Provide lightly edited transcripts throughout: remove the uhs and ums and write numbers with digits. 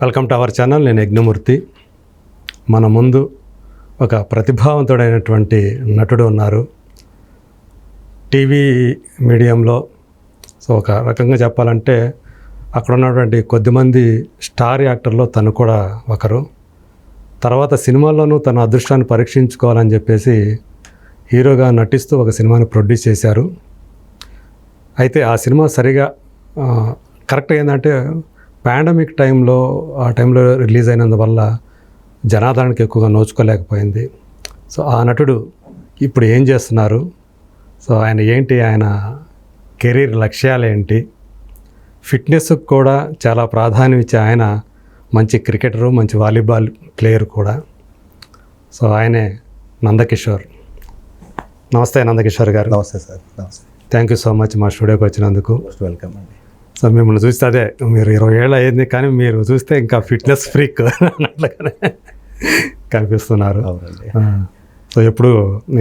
Welcome to our channel. నేను యజ్ఞమూర్తి. మన ముందు ఒక ప్రతిభావంతుడైనటువంటి నటుడు ఉన్నారు టీవీ మీడియంలో. సో ఒక రకంగా చెప్పాలంటే అక్కడ ఉన్నటువంటి కొద్దిమంది స్టార్ యాక్టర్లో తను కూడా ఒకరు. తర్వాత సినిమాల్లోనూ తన అదృష్టాన్ని పరీక్షించుకోవాలని చెప్పేసి హీరోగా నటిస్తూ ఒక సినిమాని ప్రొడ్యూస్ చేశారు. అయితే ఆ సినిమా సరిగా కరెక్ట్గా ఏంటంటే పాండమిక్ టైంలో ఆ టైంలో రిలీజ్ అయినందువల్ల జనాదరణకి ఎక్కువగా నోచుకోలేకపోయింది. సో ఆ నటుడు ఇప్పుడు ఏం చేస్తున్నారు, సో ఆయన ఏంటి, ఆయన కెరీర్ లక్ష్యాలు ఏంటి, ఫిట్నెస్కి కూడా చాలా ప్రాధాన్యం ఇచ్చే ఆయన మంచి క్రికెటరు, మంచి వాలీబాల్ ప్లేయర్ కూడా. సో ఆయనే నందకిషోర్. నమస్తే నందకిషోర్ గారు. నమస్తే సార్. నమస్తే. థ్యాంక్ యూ సో మచ్ మా స్టూడియోకి వచ్చినందుకు. మోస్ట్ వెల్కమ్ అండి. సో మిమ్మల్ని చూస్తే అదే మీరు 20 ఏళ్ళు అయ్యింది, కానీ మీరు చూస్తే ఇంకా ఫిట్నెస్ ఫ్రీక్ అన్నట్లుగానే కనిపిస్తున్నారు. అవునండి. సో ఎప్పుడు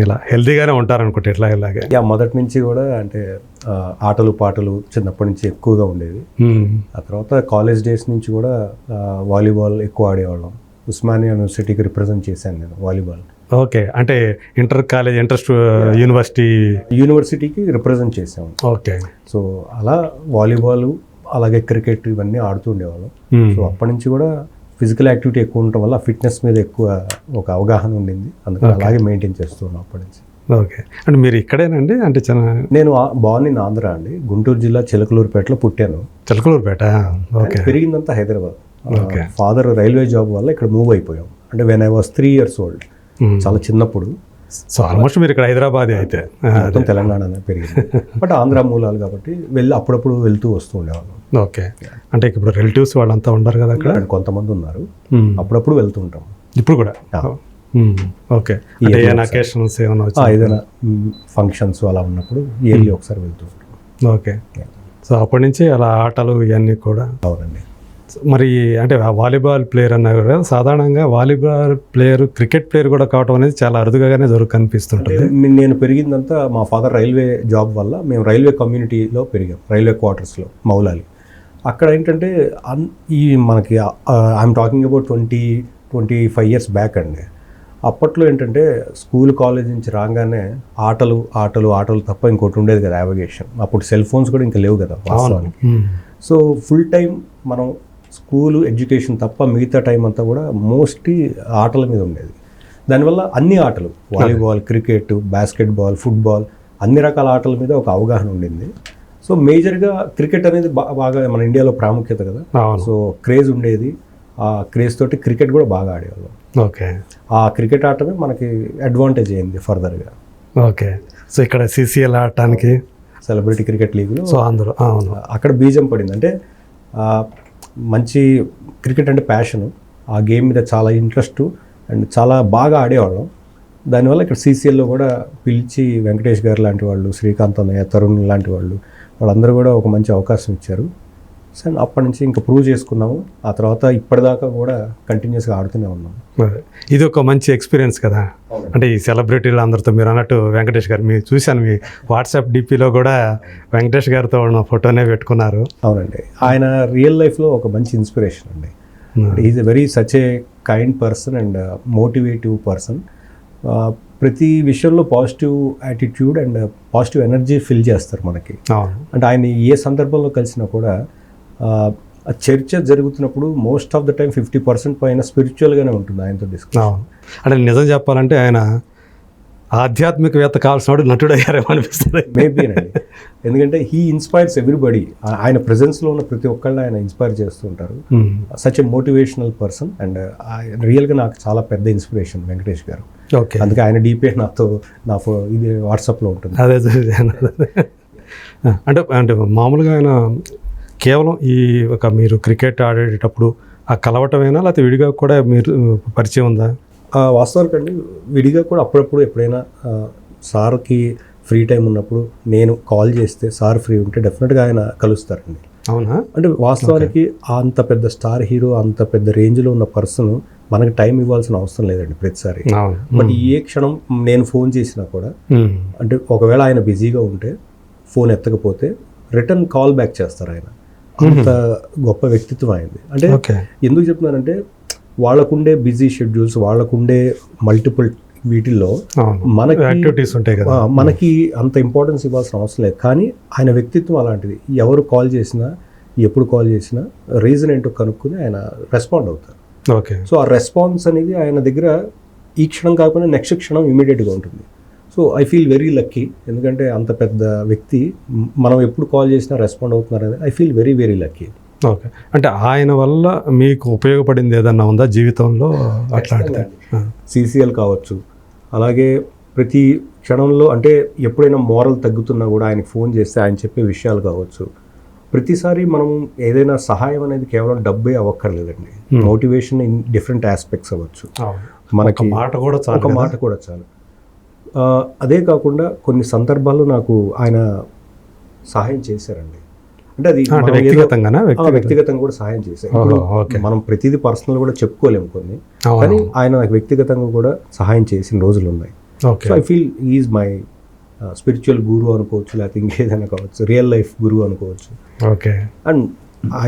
ఇలా హెల్తీగానే ఉంటారనుకుంటే ఇలాగే. మొదటి నుంచి కూడా అంటే ఆటలు పాటలు చిన్నప్పటి నుంచి ఎక్కువగా ఉండేవి. ఆ తర్వాత కాలేజ్ డేస్ నుంచి కూడా వాలీబాల్ ఎక్కువ ఆడేవాళ్ళం. ఉస్మానియా యూనివర్సిటీకి రిప్రజెంట్ చేశాను నేను వాలీబాల్. ఓకే, అంటే ఇంటర్ కాలేజ్ యూనివర్సిటీకి రిప్రజెంట్ చేసాము. ఓకే. సో అలా వాలీబాల్ అలాగే క్రికెట్ ఇవన్నీ ఆడుతూ ఉండేవాళ్ళం. సో అప్పటి నుంచి కూడా ఫిజికల్ యాక్టివిటీ ఎక్కువ ఉండటం వల్ల ఫిట్నెస్ మీద ఎక్కువ ఒక అవగాహన ఉండింది. అందుకని అలాగే మెయింటైన్ చేస్తున్నాం అప్పటి నుంచి. ఓకే, అంటే మీరు ఇక్కడేనండి? అంటే నేను బార్న్ ఇన్ ఆంధ్ర అండి. గుంటూరు జిల్లా చిలకలూరుపేటలో పుట్టాను. చిలకలూరుపేట. ఓకే. పెరిగిందంతా హైదరాబాద్. ఫాదర్ రైల్వే జాబ్ వల్ల ఇక్కడ మూవ్ అయిపోయాం. అంటే when I was 3 years old, చాలా చిన్నప్పుడు. సో ఆల్మోస్ట్ మీరు ఇక్కడ హైదరాబాద్ అయితే మొత్తం తెలంగాణనే పెరిగింది. బట్ ఆంధ్ర మూలాలు కాబట్టి అప్పుడప్పుడు వెళ్తూ వస్తూ ఉండేవాళ్ళం. ఓకే, అంటే ఇప్పుడు రిలేటివ్స్ వాళ్ళంతా ఉండరు కదా అక్కడ? కొంతమంది ఉన్నారు, అప్పుడప్పుడు వెళ్తూ ఉంటాం. ఇప్పుడు కూడా? ఓకే. ఏదైనా అకేషన్స్ ఏదైనా ఫంక్షన్స్ అలా ఉన్నప్పుడు ఇయర్లీ ఒకసారి వెళ్తూ ఉంటాం. ఓకే. సో అప్పటి నుంచి అలా ఆటలు ఇవన్నీ కూడా. అవునండి. మరి అంటే వాలీబాల్ ప్లేయర్ అన్నారు కదా, సాధారణంగా వాలీబాల్ ప్లేయర్ క్రికెట్ ప్లేయర్ కూడా కావడం అనేది చాలా అరుదుగానే కనిపిస్తుంటుంది. నేను పెరిగిందంతా మా ఫాదర్ రైల్వే జాబ్ వల్ల మేము రైల్వే కమ్యూనిటీలో పెరిగాం, రైల్వే క్వార్టర్స్లో మౌలాలి. అక్కడ ఏంటంటే ఈ మనకి I'm talking about 25 years back అండి. అప్పట్లో ఏంటంటే స్కూల్ కాలేజ్ నుంచి రాగానే ఆటలు ఆటలు ఆటలు తప్ప ఇంకోటి ఉండేది కదా యావిగేషన్. అప్పుడు సెల్ ఫోన్స్ కూడా ఇంకా లేవు కదా వాస్తవానికి. సో ఫుల్ టైం మనం స్కూలు ఎడ్యుకేషన్ తప్ప మిగతా టైం అంతా కూడా మోస్ట్లీ ఆటల మీద ఉండేది. దానివల్ల అన్ని ఆటలు, వాలీబాల్, క్రికెట్, బాస్కెట్బాల్, ఫుట్బాల్, అన్ని రకాల ఆటల మీద ఒక అవగాహన ఉండింది. సో మేజర్గా క్రికెట్ అనేది బాగా మన ఇండియాలో ప్రాముఖ్యత కదా. సో క్రేజ్ ఉండేది. ఆ క్రేజ్ తోటి క్రికెట్ కూడా బాగా ఆడేవాళ్ళం. ఓకే. ఆ క్రికెట్ ఆటమే మనకి అడ్వాంటేజ్ అయింది ఫర్దర్గా. ఓకే. సో ఇక్కడ CCL ఆడటానికి సెలబ్రిటీ క్రికెట్ లీగ్లో సో అందరూ అక్కడ బీజం పడింది. అంటే మంచి క్రికెట్ అంటే ప్యాషను, ఆ గేమ్ మీద చాలా ఇంట్రెస్ట్ అండ్ చాలా బాగా ఆడేవాళ్ళం. దానివల్ల ఇక్కడ CCLలో కూడా పిలిచి వెంకటేష్ గారు లాంటి వాళ్ళు, శ్రీకాంత్ అన్నయ్య, తరుణ్ లాంటి వాళ్ళందరూ కూడా ఒక మంచి అవకాశం ఇచ్చారు. సో అప్పటి నుంచి ఇంకా ప్రూవ్ చేసుకున్నాము. ఆ తర్వాత ఇప్పటిదాకా కూడా కంటిన్యూస్గా ఆడుతూనే ఉన్నాము. ఇది ఒక మంచి ఎక్స్పీరియన్స్ కదా. అంటే ఈ సెలబ్రిటీలు అందరితో మీరు అన్నట్టు వెంకటేష్ గారు, మీరు చూశాను మీ వాట్సాప్ DPలో కూడా వెంకటేష్ గారితో ఉన్న ఫోటోనే పెట్టుకున్నారు. అవునండి. ఆయన రియల్ లైఫ్లో ఒక మంచి ఇన్స్పిరేషన్ అండి. Is a very such a kind person and motivative person. ప్రతి విషయంలో positive attitude and positive energy fill చేస్తారు మనకి. అంటే ఆయన ఏ సందర్భంలో కలిసినా కూడా చర్చ జరుగుతున్నప్పుడు మోస్ట్ ఆఫ్ ద టైం 50% పైన స్పిరిచువల్గానే ఉంటుంది ఆయనతో డిస్కషన్. అంటే నిజం చెప్పాలంటే ఆయన ఆధ్యాత్మికవేత్త కావాల్సిన వాడు నటుడు అయ్యారేమో అనిపిస్తుంది. మేబీ అండి. ఎందుకంటే హీ ఇన్స్పైర్స్ ఎవ్రీబడి. ఆయన ప్రెజెన్స్లో ఉన్న ప్రతి ఒక్కళ్ళని ఆయన ఇన్స్పైర్ చేస్తూ ఉంటారు. Such a motivational person and రియల్గా నాకు చాలా పెద్ద ఇన్స్పిరేషన్ వెంకటేష్ గారు. ఓకే. అందుకే ఆయన DP నా ఇది వాట్సాప్లో ఉంటుంది. అదే చూసాను. అంటే మామూలుగా ఆయన కేవలం ఈ ఒక మీరు క్రికెట్ ఆడేటప్పుడు ఆ కలవటమేనా, లేకపోతే విడిగా కూడా మీరు పరిచయం ఉందా? వాస్తవానికండి విడిగా కూడా అప్పుడప్పుడు ఎప్పుడైనా సార్కి ఫ్రీ టైం ఉన్నప్పుడు నేను కాల్ చేస్తే సార్ ఫ్రీ ఉంటే డెఫినెట్గా ఆయన కలుస్తారండి. అవునా? అంటే వాస్తవానికి అంత పెద్ద స్టార్ హీరో, అంత పెద్ద రేంజ్లో ఉన్న పర్సన్ మనకి టైం ఇవ్వాల్సిన అవసరం లేదండి ప్రతిసారి. బట్ ఏ క్షణం నేను ఫోన్ చేసినా కూడా, అంటే ఒకవేళ ఆయన బిజీగా ఉంటే ఫోన్ ఎత్తకపోతే రిటర్న్ కాల్ బ్యాక్ చేస్తారు ఆయన. అంత గొప్ప వ్యక్తిత్వం అయింది. అంటే ఓకే. ఎందుకు చెప్తున్నానంటే వాళ్ళకుండే బిజీ షెడ్యూల్స్, వాళ్ళకుండే మల్టిపుల్ వీటిల్లో మనకి యాక్టివిటీస్ ఉంటాయి కదా, మనకి అంత ఇంపార్టెన్స్ ఇవ్వాల్సిన అవసరం లేదు. కానీ ఆయన వ్యక్తిత్వం అలాంటిది. ఎవరు కాల్ చేసినా, ఎప్పుడు కాల్ చేసినా రీజన్ ఏంటో కనుక్కుని ఆయన రెస్పాండ్ అవుతారు. ఓకే. సో ఆ రెస్పాన్స్ అనేది ఆయన దగ్గర ఈ క్షణం కాకపోయినా నెక్స్ట్ క్షణం ఇమీడియట్గా ఉంటుంది. So I feel very lucky. ఎందుకంటే అంత పెద్ద వ్యక్తి మనం ఎప్పుడు కాల్ చేసినా రెస్పాండ్ అవుతున్నారని I feel very very lucky. Okay. అంటే ఆయన వల్ల మీకు ఉపయోగపడింది ఏదన్నా ఉందా జీవితంలో అట్లాంటిది? CCL కావచ్చు, అలాగే ప్రతి క్షణంలో అంటే ఎప్పుడైనా మోరల్ తగ్గుతున్నా కూడా ఆయనకి ఫోన్ చేస్తే ఆయన చెప్పే విషయాలు కావచ్చు. ప్రతిసారి మనం ఏదైనా సహాయం అనేది కేవలం డబ్బే అవ్వక్కర్లేదండి. మోటివేషన్ ఇన్ డిఫరెంట్ ఆస్పెక్ట్స్ అవ్వచ్చు. మనకి మాట కూడా ఒక మాట కూడా చాలు. అదే కాకుండా కొన్ని సందర్భాల్లో నాకు ఆయన సహాయం చేశారండి. అంటే అది వ్యక్తిగతంగా కూడా సహాయం చేశారు. మనం ప్రతిదీ పర్సనల్ కూడా చెప్పుకోలేము కొన్ని, కానీ ఆయన నాకు వ్యక్తిగతంగా కూడా సహాయం చేసిన రోజులు ఉన్నాయి. So I feel is my spiritual guru అనుకోవచ్చు, లేకపోతే ఇంకేదైనా కావచ్చు, రియల్ లైఫ్ గురువు అనుకోవచ్చు. Okay. And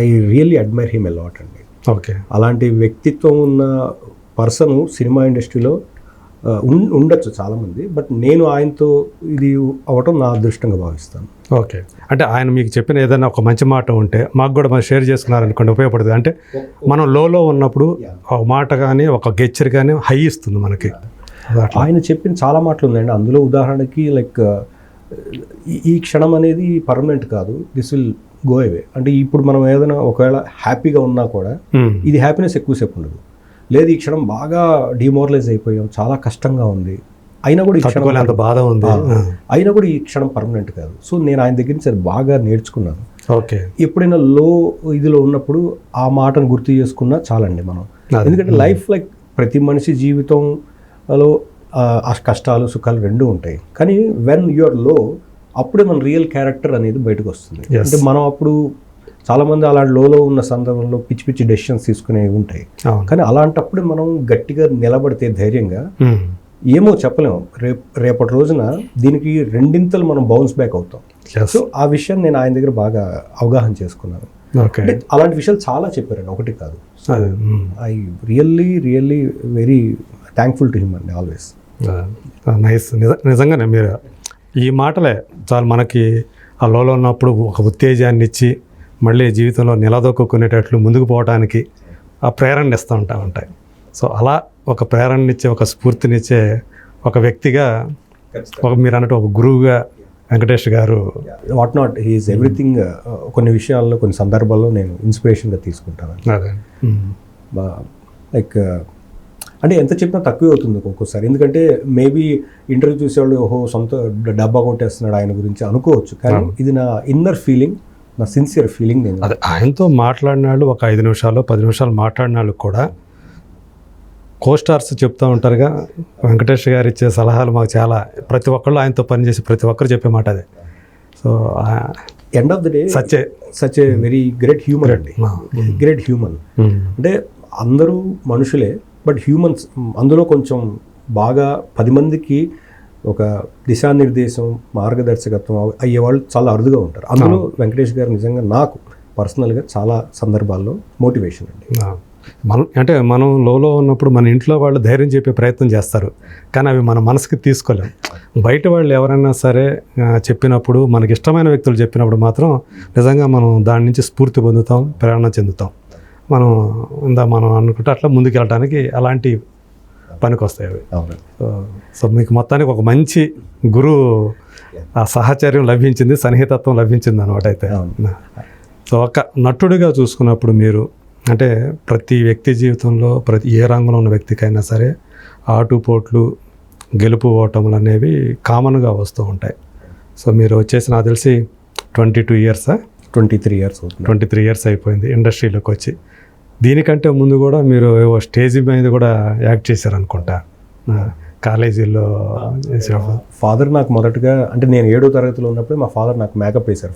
I really admire him a lot అండి. ఓకే. అలాంటి వ్యక్తిత్వం ఉన్న పర్సన్ సినిమా ఇండస్ట్రీలో ఉండొచ్చు చాలామంది, బట్ నేను ఆయనతో ఇది అవ్వటం నా అదృష్టంగా భావిస్తాను. ఓకే. అంటే ఆయన మీకు చెప్పిన ఏదైనా ఒక మంచి మాట ఉంటే మాకు కూడా మనం షేర్ చేసుకున్నారనుకోండి, ఉపయోగపడుతుంది. అంటే మనం లోలో ఉన్నప్పుడు ఒక మాట కానీ ఒక గెచ్చర్ కానీ హై ఇస్తుంది మనకి. ఆయన చెప్పిన చాలా మాటలు ఉన్నాయండి. అందులో ఉదాహరణకి లైక్ ఈ క్షణం అనేది పర్మనెంట్ కాదు, దిస్ విల్ గో అవే. అంటే ఇప్పుడు మనం ఏదైనా ఒకవేళ హ్యాపీగా ఉన్నా కూడా ఇది హ్యాపీనెస్ ఎక్కువసేపు ఉండదు. లేదు ఈ క్షణం బాగా డిమోరలైజ్ అయిపోయాం, చాలా కష్టంగా ఉంది, అయినా కూడా ఈ క్షణం అంత బాధ ఉంది, అయినా కూడా ఈ క్షణం పర్మనెంట్ కాదు. సో నేను ఆయన దగ్గర నుంచి అది బాగా నేర్చుకున్నాను. ఓకే. ఎప్పుడైనా లో ఇదిలో ఉన్నప్పుడు ఆ మాటను గుర్తు చేసుకున్నా చాలండి మనం. ఎందుకంటే లైఫ్ లైక్ ప్రతి మనిషి జీవితంలో ఆ కష్టాలు సుఖాలు రెండూ ఉంటాయి. కానీ వెన్ యూఆర్ లో అప్పుడే మన రియల్ క్యారెక్టర్ అనేది బయటకు వస్తుంది. అంటే మనం అప్పుడు చాలామంది అలాంటి లోలో ఉన్న సందర్భంలో పిచ్చి పిచ్చి డెసిషన్స్ తీసుకునేవి ఉంటాయి. కానీ అలాంటప్పుడే మనం గట్టిగా నిలబడితే ధైర్యంగా, ఏమో చెప్పలేము, రేపటి రోజున దీనికి రెండింతలు మనం బౌన్స్ బ్యాక్ అవుతాం. సో ఆ విషయాన్ని నేను ఆయన దగ్గర బాగా అవగాహన చేసుకున్నాను. అంటే అలాంటి విషయాలు చాలా చెప్పారండి, ఒకటి కాదు. So I really very thankful to him అండి, ఆల్వేస్. నైస్. నిజంగానే మీరు ఈ మాటలే చాలు మనకి ఆ లోలో ఉన్నప్పుడు ఒక ఉత్తేజాన్ని ఇచ్చి మళ్ళీ జీవితంలో నిలదొక్కునేటట్లు ముందుకు పోవడానికి ఆ ప్రేరణ ఇస్తూ ఉంటాయి. సో అలా ఒక ప్రేరణనిచ్చే, ఒక స్ఫూర్తినిచ్చే ఒక వ్యక్తిగా, మీరు అన్నట్టు ఒక గురువుగా వెంకటేష్ గారు వాట్ నాట్ హీఈస్ ఎవ్రీథింగ్. కొన్ని విషయాల్లో కొన్ని సందర్భాల్లో నేను ఇన్స్పిరేషన్గా తీసుకుంటాను. అదే లైక్ అంటే ఎంత చెప్పినా తక్కువే అవుతుంది ఒక్కొక్కసారి. ఎందుకంటే మేబీ ఇంటర్వ్యూ చూసేవాళ్ళు ఓహో సొంత డబ్బా కొట్టేస్తున్నాడు ఆయన గురించి అనుకోవచ్చు, కానీ ఇది నా ఇన్నర్ ఫీలింగ్, నా సిన్సియర్ ఫీలింగ్. నేను అదే ఆయనతో మాట్లాడిన వాళ్ళు ఒక 5 నిమిషాలు 10 నిమిషాలు మాట్లాడిన వాళ్ళు కూడా కోస్టార్స్ చెప్తూ ఉంటారుగా, వెంకటేష్ గారు ఇచ్చే సలహాలు మాకు చాలా, ప్రతి ఒక్కళ్ళు ఆయనతో పనిచేసి ప్రతి ఒక్కరు చెప్పే మాట అదే. So end of the day such a very great human అండి, గ్రేట్ హ్యూమన్. అంటే అందరూ మనుషులే, బట్ హ్యూమన్స్ అందులో కొంచెం బాగా 10 మందికి ఒక దిశానిర్దేశం, మార్గదర్శకత్వం అయ్యేవాళ్ళు చాలా అరుదుగా ఉంటారు. అందులో వెంకటేష్ గారు నిజంగా నాకు పర్సనల్గా చాలా సందర్భాల్లో మోటివేషన్ అండి. మనం లోలో ఉన్నప్పుడు మన ఇంట్లో వాళ్ళు ధైర్యం చెప్పే ప్రయత్నం చేస్తారు, కానీ అవి మన మనసుకి తీసుకోలేం. బయట వాళ్ళు ఎవరైనా సరే చెప్పినప్పుడు, మనకి ఇష్టమైన వ్యక్తులు చెప్పినప్పుడు మాత్రం నిజంగా మనం దాని నుంచి స్ఫూర్తి పొందుతాం, ప్రేరణ చెందుతాం. మనం అనుకుంటే అట్లా ముందుకు వెళ్ళడానికి అలాంటి పనికి వస్తాయి అవి. సో మీకు మొత్తానికి ఒక మంచి గురువు సహచర్యం లభించింది, సన్నిహితత్వం లభించింది అనమాట. అయితే సో ఒక నటుడిగా చూసుకున్నప్పుడు మీరు, అంటే ప్రతి వ్యక్తి జీవితంలో ఏ రంగంలో ఉన్న వ్యక్తికైనా సరే ఆటుపోట్లు, గెలుపు ఓటములు అనేవి కామన్గా వస్తూ ఉంటాయి. సో మీరు వచ్చేసి నాకు తెలిసి 22 ఇయర్సా? 23 ఇయర్స్ అవుతుంది. 23 ఇయర్స్ అయిపోయింది ఇండస్ట్రీలోకి వచ్చి. దీనికంటే ముందు కూడా మీరు ఏవో స్టేజ్ మీద కూడా యాక్ట్ చేశారనుకుంటా కాలేజీలో. ఫాదర్ నాకు మొదటగా, అంటే నేను 7వ తరగతిలో ఉన్నప్పుడు మా ఫాదర్ నాకు మేకప్ వేశారు.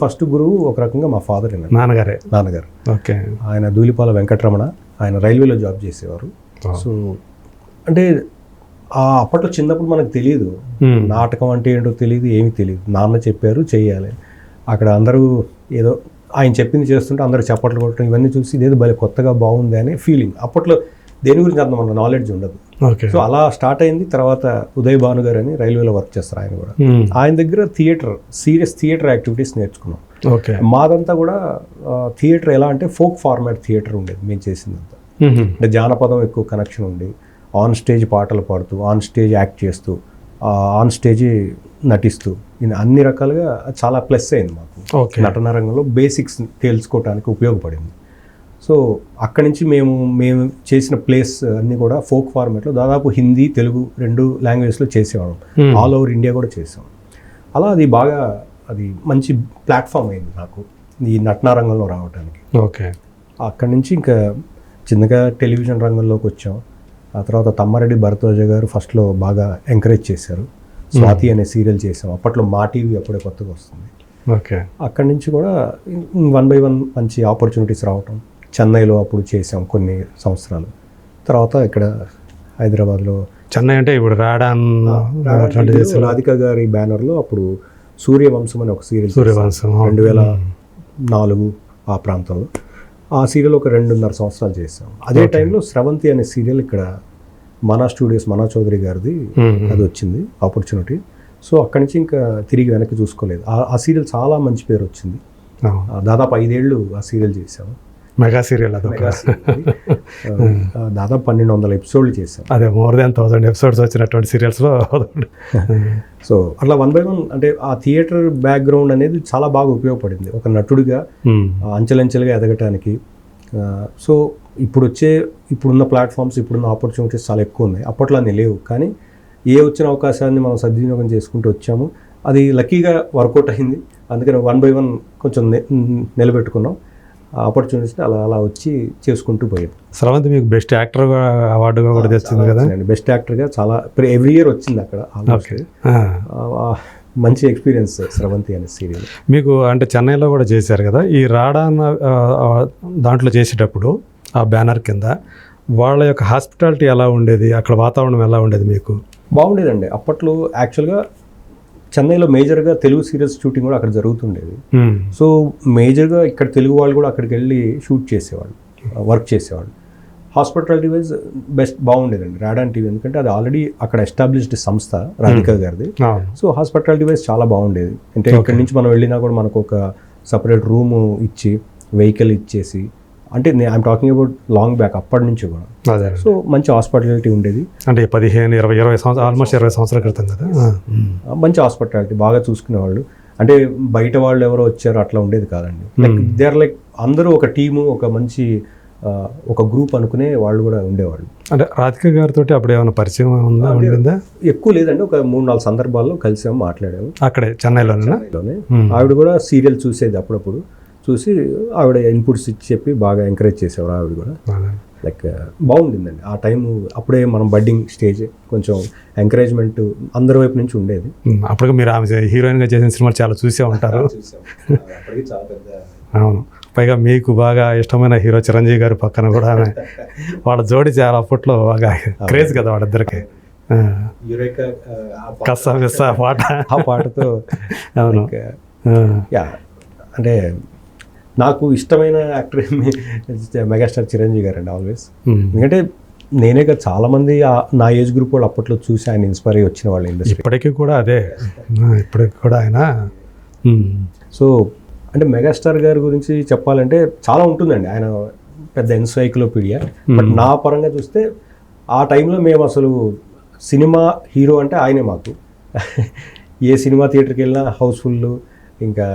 ఫస్ట్ గురువు ఒక రకంగా మా ఫాదర్. నాన్నగారు. ఓకే. ఆయన ధూళిపాల వెంకటరమణ, ఆయన రైల్వేలో జాబ్ చేసేవారు. సో అంటే అప్పట్లో చిన్నప్పుడు మనకు తెలియదు, నాటకం అంటే ఏంటో తెలియదు, ఏమీ తెలియదు. నాన్న చెప్పారు చెయ్యాలి. అక్కడ అందరూ ఏదో ఆయన చెప్పింది చేస్తుంటే అందరూ చప్పట్లు కొట్టడం ఇవన్నీ చూసి ఇదేదో భలే కొత్తగా బాగుంది అనే ఫీలింగ్. అప్పట్లో దేని గురించి అంత మన నాలెడ్జ్ ఉండదు. ఓకే. సో అలా స్టార్ట్ అయింది. తర్వాత ఉదయ్ భాను గారు అని రైల్వేలో వర్క్ చేస్తారు ఆయన కూడా. ఆయన దగ్గర సీరియస్ థియేటర్ యాక్టివిటీస్ నేర్చుకున్నాం. ఓకే. మాదంతా కూడా థియేటర్ ఎలా అంటే ఫోక్ ఫార్మాట్ థియేటర్ ఉండేది మేము చేసిందంతా. అంటే జానపదం ఎక్కువ కనెక్షన్ ఉంది. ఆన్ స్టేజ్ పాటలు పాడుతూ, ఆన్ స్టేజ్ యాక్ట్ చేస్తూ, ఆన్ స్టేజ్ నటిస్తూ, అన్ని రకాలుగా చాలా ప్లస్ అయింది మాకు. ఓకే. నటన రంగంలో బేసిక్స్ తెలుసుకోవడానికి ఉపయోగపడింది. సో అక్కడి నుంచి మేము చేసిన ప్లేస్ అన్నీ కూడా ఫోక్ ఫార్మాట్లో దాదాపు హిందీ, తెలుగు 2 లాంగ్వేజ్లో చేసేవాళ్ళం. ఆల్ ఓవర్ ఇండియా కూడా చేసాం. అలా అది మంచి ప్లాట్ఫామ్ అయింది నాకు ఈ నటన రంగంలో రావడానికి. ఓకే. అక్కడి నుంచి ఇంకా చిన్నగా టెలివిజన్ రంగంలోకి వచ్చాం. ఆ తర్వాత తమ్మారెడ్డి భరద్వాజ గారు ఫస్ట్లో బాగా ఎంకరేజ్ చేశారు. స్వాతి అనే సీరియల్ చేసాం. అప్పట్లో మా టీవీ అప్పుడే కొత్తగా వస్తుంది. ఓకే. అక్కడి నుంచి కూడా 1 by 1 మంచి ఆపర్చునిటీస్ రావటం. చెన్నైలో అప్పుడు చేసాం కొన్ని సంవత్సరాలు. తర్వాత ఇక్కడ హైదరాబాద్లో చెన్నై అంటే ఇప్పుడు రాడాన్ రాధిక గారి బ్యానర్లో అప్పుడు సూర్యవంశం అని ఒక సీరియల్, సూర్యవంశం 2004 ఆ ప్రాంతంలో. ఆ సీరియల్ ఒక 2.5 సంవత్సరాలు చేసాం. అదే టైంలో స్రవంతి అనే సీరియల్ ఇక్కడ మనా స్టూడియోస్, మనా చౌదరి గారిది అది వచ్చింది ఆపర్చునిటీ. సో అక్కడి నుంచి ఇంకా తిరిగి వెనక్కి చూసుకోలేదు. ఆ సీరియల్ చాలా మంచి పేరు వచ్చింది. దాదాపు 5 ఏళ్ళు ఆ సీరియల్ చేసాము. మెగా సీరియల్ అదొక దాదాపు 1200 ఎపిసోడ్లు చేసాం. అదే మోర్ దాన్ 1000 ఎపిసోడ్స్ వచ్చినటువంటి సీరియల్స్లో. సో అట్లా 1 by 1 అంటే ఆ థియేటర్ బ్యాక్గ్రౌండ్ అనేది చాలా బాగా ఉపయోగపడింది ఒక నటుడిగా అంచెలంచెలుగా ఎదగటానికి. సో ఇప్పుడున్న ప్లాట్ఫామ్స్, ఇప్పుడున్న ఆపర్చునిటీస్ చాలా ఎక్కువ ఉన్నాయి. అప్పట్లో అన్నీ లేవు. కానీ వచ్చిన అవకాశాన్ని మనం సద్వినియోగం చేసుకుంటూ వచ్చాము. అది లక్కీగా వర్కౌట్ అయింది. అందుకని 1 by 1 కొంచెం నిలబెట్టుకున్నాం. ఆపర్చునిటీస్ని అలా వచ్చి చేసుకుంటూ పోయాం. స్రవంతి మీకు బెస్ట్ యాక్టర్ అవార్డుగా కూడా తెచ్చింది కదా. బెస్ట్ యాక్టర్గా చాలా ఎవ్రీ ఇయర్ వచ్చింది అక్కడ. మంచి ఎక్స్పీరియన్స్ స్రవంతి అనే సీరియల్. మీకు అంటే చెన్నైలో కూడా చేశారు కదా. ఈ రాడా దాంట్లో చేసేటప్పుడు ఆ బ్యానర్ కింద వాళ్ళ యొక్క హాస్పిటాలిటీ ఎలా ఉండేది, అక్కడ వాతావరణం ఎలా ఉండేది మీకు? బాగుండేదండి. అప్పట్లో యాక్చువల్గా చెన్నైలో మేజర్గా తెలుగు సీరియల్స్ షూటింగ్ కూడా అక్కడ జరుగుతుండేది. సో మేజర్గా ఇక్కడ తెలుగు వాళ్ళు కూడా అక్కడికి వెళ్ళి షూట్ చేసేవాళ్ళు, వర్క్ చేసేవాళ్ళు. హాస్పిటాలిటీ వైజ్ బాగుండేదండి రాడాన్ టీవీ. ఎందుకంటే అది ఆల్రెడీ అక్కడ ఎస్టాబ్లిష్డ్ సంస్థ రాధిక గారిది. సో హాస్పిటాలిటీ వైజ్ చాలా బాగుండేది. అంటే ఇక్కడి నుంచి మనం వెళ్ళినా కూడా మనకు ఒక సపరేట్ రూమ్ ఇచ్చి, వెహికల్ ఇచ్చేసి, అంటే I'm talking about long back అప్పటి నుంచి కూడా. సో మంచి హాస్పిటాలిటీ ఉండేది. అంటే 15-20 సంవత్సరాలు, ఆల్మోస్ట్ 20 సంవత్సరాల క్రితం కదా. మంచి హాస్పిటాలిటీ, బాగా చూసుకునేవాళ్ళు. అంటే బయట వాళ్ళు ఎవరో వచ్చారు అట్లా ఉండేది కాదండి. దే ఆర్ లైక్ అందరూ ఒక టీము, ఒక మంచి ఒక గ్రూప్ అనుకునే వాళ్ళు కూడా ఉండేవాళ్ళు. అంటే రాధిక గారితో అప్పుడు ఏమైనా పరిచయం ఉండిందా? ఎక్కువ లేదండి. ఒక 3-4 సందర్భాల్లో కలిసాము, మాట్లాడాము. అక్కడే చెన్నైలోనే. ఆవిడ కూడా సీరియల్ చూసేది అప్పుడప్పుడు. చూసి ఆవిడ ఇన్పుట్స్ ఇచ్చి చెప్పి బాగా ఎంకరేజ్ చేసేవారు. ఆవిడ కూడా లైక్ బాగుండిందండి ఆ టైం. అప్పుడే మనం బడ్డింగ్ స్టేజ్, కొంచెం ఎంకరేజ్మెంట్ అందరి వైపు నుంచి ఉండేది. అప్పటికి మీరు ఆమె హీరోయిన్గా చేసిన సినిమాలు చాలా చూసే ఉంటారు. అవును. పైగా మీకు బాగా ఇష్టమైన హీరో చిరంజీవి గారి పక్కన కూడా వాళ్ళ జోడి చాలా అప్పట్లో బాగా క్రేజ్ కదా వాళ్ళిద్దరికి. కస్సా మిస్సా పాట, ఆ పాటతో. అవును. అంటే నాకు ఇష్టమైన యాక్టర్ మెగాస్టార్ చిరంజీవి గారు అండి ఆల్వేస్. ఎందుకంటే నేనే కదా చాలామంది నా ఏజ్ గ్రూప్ వాళ్ళు అప్పట్లో చూసి ఆయన ఇన్స్పైర్ అయ్యి వచ్చిన వాళ్ళు ఇండస్ట్రీ. ఇప్పటికీ కూడా అదే, ఇప్పటికి కూడా ఆయన. సో అంటే మెగాస్టార్ గారి గురించి చెప్పాలంటే చాలా ఉంటుందండి. ఆయన పెద్ద ఎన్సైక్లోపీడియా. బట్ నా పరంగా చూస్తే ఆ టైంలో మేము అసలు సినిమా హీరో అంటే ఆయనే మాకు. ఏ సినిమా థియేటర్కి వెళ్ళినా హౌస్ఫుల్. ఇంకా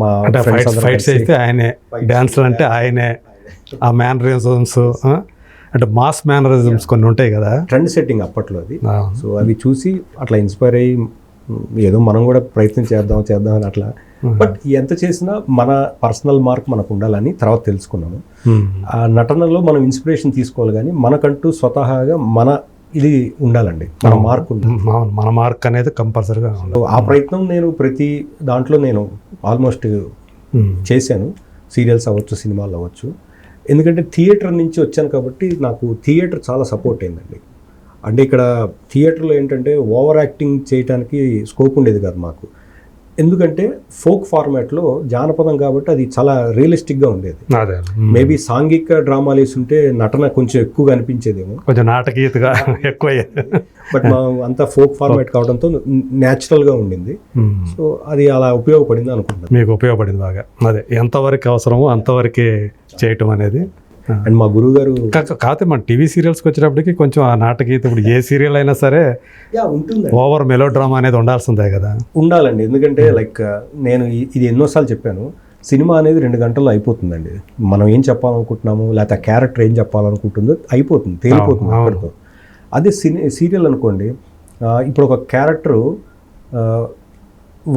మా ఫైట్స్ అయితే ఆయనే, డ్యాన్స్లు అంటే ఆయనే, ఆ మేనరిజమ్స్ అంటే మాస్ మేనరిజమ్స్ కొన్ని ఉంటాయి కదా, ట్రెండ్ సెట్టింగ్ అప్పట్లో అది. సో అవి చూసి అట్లా ఇన్స్పైర్ అయ్యి ఏదో మనం కూడా ప్రయత్నం చేద్దాం అని అట్లా. బట్ ఎంత చేసినా మన పర్సనల్ మార్క్ మనకు ఉండాలని తర్వాత తెలుసుకున్నాము. ఆ నటనలో మనం ఇన్స్పిరేషన్ తీసుకోవాలి, కానీ మనకంటూ స్వతహాగా మన ఇది ఉండాలండి, మన మార్క్ ఉండాలి. మన మార్క్ అనేది కంపల్సరీగా ఉండాలి. ఆ ప్రయత్నం నేను ప్రతి దాంట్లో నేను ఆల్మోస్ట్ చేశాను. సీరియల్స్ అవ్వచ్చు, సినిమాలు అవ్వచ్చు. ఎందుకంటే థియేటర్ నుంచి వచ్చాను కాబట్టి నాకు థియేటర్ చాలా సపోర్ట్ అయిందండి. అంటే ఇక్కడ థియేటర్లో ఏంటంటే ఓవర్ యాక్టింగ్ చేయడానికి స్కోప్ ఉండేది కాదు మాకు. ఎందుకంటే ఫోక్ ఫార్మాట్లో జానపదం కాబట్టి అది చాలా రియలిస్టిక్గా ఉండేది. అదే మేబీ సాంఘిక డ్రామాలు వేసుంటే నటన కొంచెం ఎక్కువగా అనిపించేదేమో, కొంచెం నాటకీయతగా ఎక్కువ బట్ మా అంతా ఫోక్ ఫార్మాట్ కావడంతో న్యాచురల్గా ఉండింది. సో అది అలా ఉపయోగపడింది అనుకుంటున్నాను. మీకు ఉపయోగపడింది బాగా. అదే ఎంతవరకు అవసరమో అంతవరకే చేయటం అనేది. అండ్ మా గురువు గారు కాకపోతే మన టీవీ సీరియల్స్కి వచ్చేటప్పటికి కొంచెం ఆ నాటకీయత, ఇప్పుడు ఏ సీరియల్ అయినా సరే ఉంటుంది, ఓవర్ మెలో డ్రామా అనేది ఉండాల్సిందే కదా. ఉండాలండి. ఎందుకంటే లైక్ నేను ఇది ఎన్నోసార్లు చెప్పాను, సినిమా అనేది 2 గంటల్లో అయిపోతుందండి. మనం ఏం చెప్పాలనుకుంటున్నాము, లేకపోతే ఆ క్యారెక్టర్ ఏం చెప్పాలనుకుంటుందో అయిపోతుంది, తేలిపోతుంది అక్కడితో. అదే సీరియల్ అనుకోండి, ఇప్పుడు ఒక క్యారెక్టరు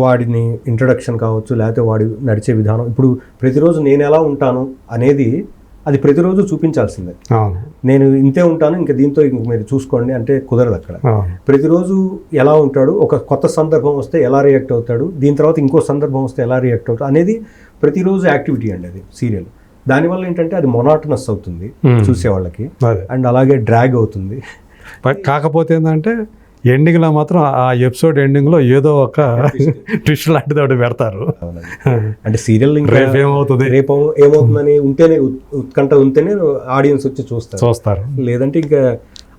వాడిని ఇంట్రడక్షన్ కావచ్చు, లేకపోతే వాడి నడిచే విధానం, ఇప్పుడు ప్రతిరోజు నేను ఎలా ఉంటాను అనేది అది ప్రతిరోజు చూపించాల్సిందే. నేను ఇంతే ఉంటాను, ఇంకా దీంతో ఇంక మీరు చూసుకోండి అంటే కుదరదు. అక్కడ ప్రతిరోజు ఎలా ఉంటాడు, ఒక కొత్త సందర్భం వస్తే ఎలా రియాక్ట్ అవుతాడు, దీని తర్వాత ఇంకో సందర్భం వస్తే ఎలా రియాక్ట్ అవుతాడు అనేది ప్రతిరోజు యాక్టివిటీ అండి అది సీరియల్. దానివల్ల ఏంటంటే అది మొనాటనస్ అవుతుంది చూసేవాళ్ళకి, అండ్ అలాగే డ్రాగ్ అవుతుంది. కాకపోతే ఏంటంటే ఎండింగ్లో మాత్రం ఆ ఎపిసోడ్ ఎండింగ్లో ఏదో ఒక ట్విస్ట్ లాంటిది ఒకటి పెడతారు. అంటే సీరియల్ రేపు ఏమవుతుంది, రేపు ఏమవుతుందని ఉంటేనే ఉత్కంఠ ఉంటేనే ఆడియన్స్ వచ్చి చూస్తారు. లేదంటే ఇంకా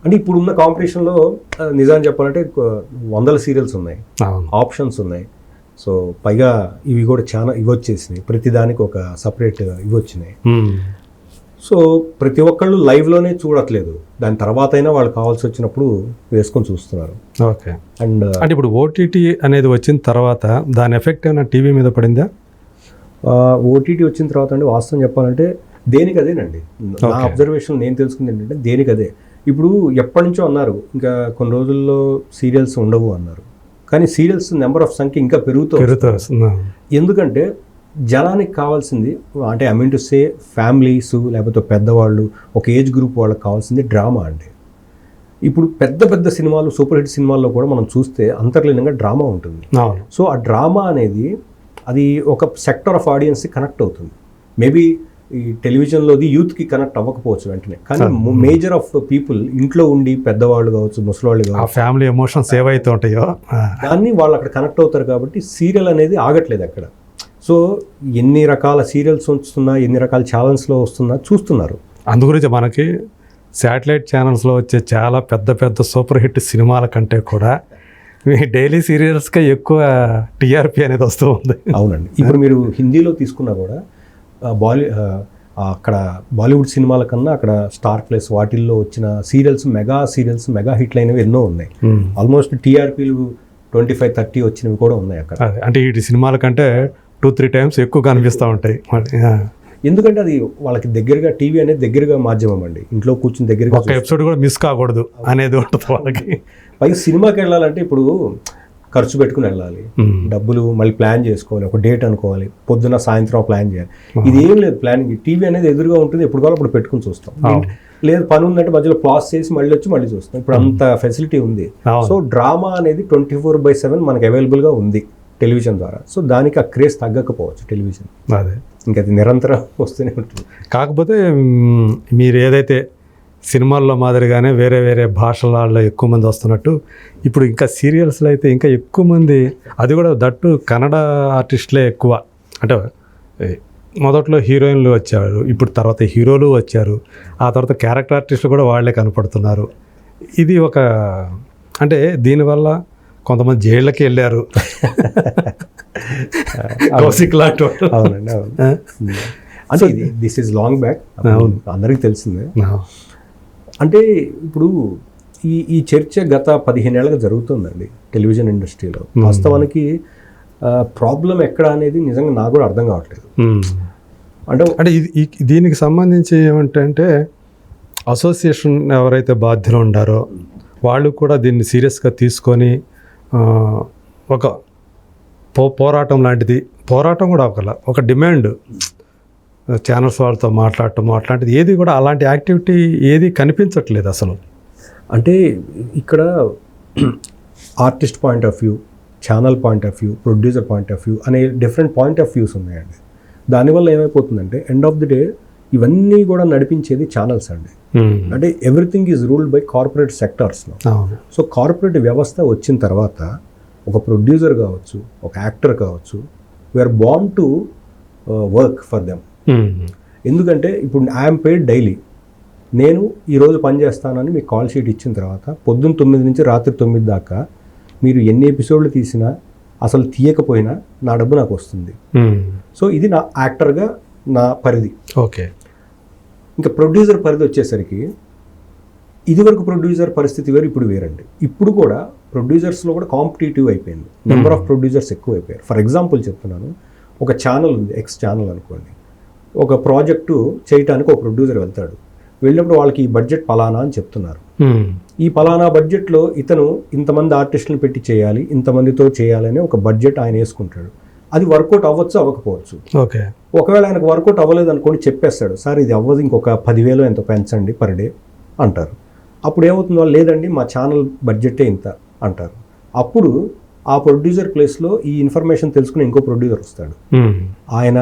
అంటే ఇప్పుడున్న కాంపిటీషన్లో నిజాన్ని చెప్పాలంటే 100 సీరియల్స్ ఉన్నాయి, ఆప్షన్స్ ఉన్నాయి. సో పైగా ఇవి కూడా చాలా ఇవి వచ్చేసినాయి, ప్రతిదానికి ఒక సపరేట్ ఇవి వచ్చినాయి. సో ప్రతి ఒక్కళ్ళు లైవ్లోనే చూడట్లేదు, దాని తర్వాత అయినా వాళ్ళు కావాల్సి వచ్చినప్పుడు వేసుకొని చూస్తున్నారు. ఓకే. అండ్ అంటే ఇప్పుడు ఓటీటీ అనేది వచ్చిన తర్వాత దాని ఎఫెక్ట్ ఏమైనా టీవీ మీద పడిందా? ఓటీటీ వచ్చిన తర్వాత అంటే వాస్తవం చెప్పాలంటే దేనికి అదేనండి. నా అబ్జర్వేషన్ నేను తెలుసుకుంది ఏంటంటే దేనికి అదే. ఇప్పుడు ఎప్పటి నుంచో అన్నారు ఇంకా కొన్ని రోజుల్లో సీరియల్స్ ఉండవు అన్నారు, కానీ సీరియల్స్ నెంబర్ ఆఫ్ సంఖ్య ఇంకా పెరుగుతూ. ఎందుకంటే జనానికి కావాల్సింది అంటే I mean to say families లేకపోతే పెద్దవాళ్ళు ఒక ఏజ్ గ్రూప్ వాళ్ళకి కావాల్సింది డ్రామా అండి. ఇప్పుడు పెద్ద పెద్ద సినిమాలు, సూపర్ హిట్ సినిమాల్లో కూడా మనం చూస్తే అంతర్లీనంగా డ్రామా ఉంటుంది. సో ఆ డ్రామా అనేది అది ఒక సెక్టర్ ఆఫ్ ఆడియన్స్కి కనెక్ట్ అవుతుంది. మేబీ ఈ టెలివిజన్లోది యూత్కి కనెక్ట్ అవ్వకపోవచ్చు వెంటనే, కానీ మేజర్ ఆఫ్ పీపుల్ ఇంట్లో ఉండి పెద్దవాళ్ళు కావచ్చు, ముసలివాళ్ళు కావచ్చు, ఫ్యామిలీ ఎమోషన్స్ ఏవైతే ఉంటాయో దాన్ని వాళ్ళు అక్కడ కనెక్ట్ అవుతారు. కాబట్టి సీరియల్ అనేది ఆగట్లేదు అక్కడ. సో ఎన్ని రకాల సీరియల్స్ వస్తున్నా, ఎన్ని రకాల ఛానల్స్లో వస్తున్నా చూస్తున్నారు. అందు గురించి మనకి శాటిలైట్ ఛానల్స్లో వచ్చే చాలా పెద్ద పెద్ద సూపర్ హిట్ సినిమాల కంటే కూడా మీ డైలీ సీరియల్స్కే ఎక్కువ టీఆర్పీ అనేది వస్తూ ఉంది. అవునండి. ఇప్పుడు మీరు హిందీలో తీసుకున్నా కూడా అక్కడ బాలీవుడ్ సినిమాల కన్నా అక్కడ స్టార్ ప్లస్ వాటిల్లో వచ్చిన సీరియల్స్, మెగా హిట్లు అయినవి ఎన్నో ఉన్నాయి. ఆల్మోస్ట్ టీఆర్పీలు 25-30 వచ్చినవి కూడా ఉన్నాయి అక్కడ. అంటే ఈ సినిమాల కంటే 2-3 టైమ్స్ ఎక్కువ కనిపిస్తూ ఉంటాయి. ఎందుకంటే అది వాళ్ళకి దగ్గరగా, టీవీ అనేది దగ్గరగా మాధ్యమం అండి. ఇంట్లో కూర్చుని దగ్గరగా ఒక ఎపిసోడ్ కూడా మిస్ కాకూడదు అనేది ఉంటుంది వాళ్ళకి. పైగా సినిమాకి వెళ్ళాలంటే ఇప్పుడు ఖర్చు పెట్టుకుని వెళ్ళాలి, డబ్బులు మళ్ళీ ప్లాన్ చేసుకోవాలి, ఒక డేట్ అనుకోవాలి, పొద్దున సాయంత్రం ప్లాన్ చేయాలి. ఇది ఏం లేదు ప్లానింగ్. టీవీ అనేది ఎదురుగా ఉంటుంది, ఎప్పుడు కావాలో అప్పుడు పెట్టుకుని చూస్తాం. లేదు పని ఉందంటే మధ్యలో పాస్ చేసి మళ్ళీ వచ్చి మళ్ళీ చూస్తాం. ఇప్పుడు అంత ఫెసిలిటీ ఉంది. సో డ్రామా అనేది 24/7 మనకి అవైలబుల్గా ఉంది టెలివిజన్ ద్వారా. సో దానికి ఆ క్రేజ్ తగ్గకపోవచ్చు టెలివిజన్, అదే ఇంకా అది నిరంతరం వస్తూనే ఉంటుంది. కాకపోతే మీరు ఏదైతే సినిమాల్లో మాదిరిగానే వేరే వేరే భాషలలో ఎక్కువ మంది వస్తున్నట్టు ఇప్పుడు ఇంకా సీరియల్స్లో అయితే ఇంకా ఎక్కువ మంది, అది కూడా దట్టు కన్నడ ఆర్టిస్టులే ఎక్కువ. అంటే మొదట్లో హీరోయిన్లు వచ్చారు, ఇప్పుడు తర్వాత హీరోలు వచ్చారు, ఆ తర్వాత క్యారెక్టర్ ఆర్టిస్టులు కూడా వాళ్ళే కనపడుతున్నారు. ఇది ఒక అంటే దీనివల్ల కొంతమంది జైళ్ళకి వెళ్ళారు. అవునండి, అవును. అంటే దిస్ ఈజ్ లాంగ్ బ్యాక్, అందరికీ తెలిసిందే. అంటే ఇప్పుడు ఈ చర్చ గత 15 ఏళ్ళగా జరుగుతుందండి టెలివిజన్ ఇండస్ట్రీలో. వాస్తవానికి ప్రాబ్లం ఎక్కడ అనేది నిజంగా నాకు కూడా అర్థం కావట్లేదు. అంటే దీనికి సంబంధించి ఏమంటే అసోసియేషన్ ఎవరైతే బాధ్యులు ఉండారో వాళ్ళు కూడా దీన్ని సీరియస్గా తీసుకొని ఒక పోరాటం లాంటిది, పోరాటం కూడా ఒక డిమాండ్, ఛానల్స్ వాళ్ళతో మాట్లాడటం అట్లాంటిది ఏది కూడా అలాంటి యాక్టివిటీ ఏది కనిపించట్లేదు అసలు. అంటే ఇక్కడ artist point of view, channel point of view, producer point of view అనే డిఫరెంట్ పాయింట్ ఆఫ్ వ్యూస్ ఉన్నాయండి. దానివల్ల ఏమైపోతుందంటే ఎండ్ ఆఫ్ ది డే ఇవన్నీ కూడా నడిపించేది ఛానల్స్ అండి. అంటే everything is ruled by corporate సెక్టార్స్లో. So corporate వ్యవస్థ వచ్చిన తర్వాత ఒక ప్రొడ్యూసర్ కావచ్చు, ఒక యాక్టర్ కావచ్చు, we are born to work for them. ఎందుకంటే ఇప్పుడు ఐఎమ్ పెయిడ్ డైలీ. నేను ఈరోజు పని చేస్తానని మీకు కాల్ షీట్ ఇచ్చిన తర్వాత పొద్దున్న 9 నుంచి రాత్రి 9 దాకా మీరు ఎన్ని ఎపిసోడ్లు తీసినా అసలు తీయకపోయినా నా డబ్బు నాకు వస్తుంది. సో ఇది నా యాక్టర్గా నా పరిధి. ఓకే. ఇంకా ప్రొడ్యూసర్ పరిధి వచ్చేసరికి ఇదివరకు ప్రొడ్యూసర్ పరిస్థితి వేరు, ఇప్పుడు వేరండి. ఇప్పుడు కూడా ప్రొడ్యూసర్స్లో కూడా కాంపిటేటివ్ అయిపోయింది. నెంబర్ ఆఫ్ ప్రొడ్యూసర్స్ ఎక్కువ అయిపోయారు. ఫర్ ఎగ్జాంపుల్ చెప్తున్నాను, ఒక ఛానల్ ఉంది, ఎక్స్ ఛానల్ అనుకోండి. ఒక ప్రాజెక్టు చేయటానికి ఒక ప్రొడ్యూసర్ వెళ్తాడు. వెళ్ళినప్పుడు వాళ్ళకి ఈ బడ్జెట్ పలానా అని చెప్తున్నారు. ఈ పలానా బడ్జెట్లో ఇతను ఇంతమంది ఆర్టిస్టులను పెట్టి చేయాలి, ఇంతమందితో చేయాలని ఒక బడ్జెట్ ఆయన వేసుకుంటాడు. అది వర్కౌట్ అవ్వచ్చు, అవ్వకపోవచ్చు. ఓకే. ఒకవేళ ఆయనకు వర్కౌట్ అవ్వలేదు అనుకోండి, చెప్పేస్తాడు, సార్ ఇది అవ్వదు, ఇంకొక 10,000 ఎంతో పెంచండి పర్ డే అంటారు. అప్పుడు ఏమవుతుంది, వాళ్ళు లేదండి మా ఛానల్ బడ్జెటే ఇంత అంటారు. అప్పుడు ఆ ప్రొడ్యూసర్ ప్లేస్లో ఈ ఇన్ఫర్మేషన్ తెలుసుకుని ఇంకో ప్రొడ్యూసర్ వస్తాడు. ఆయన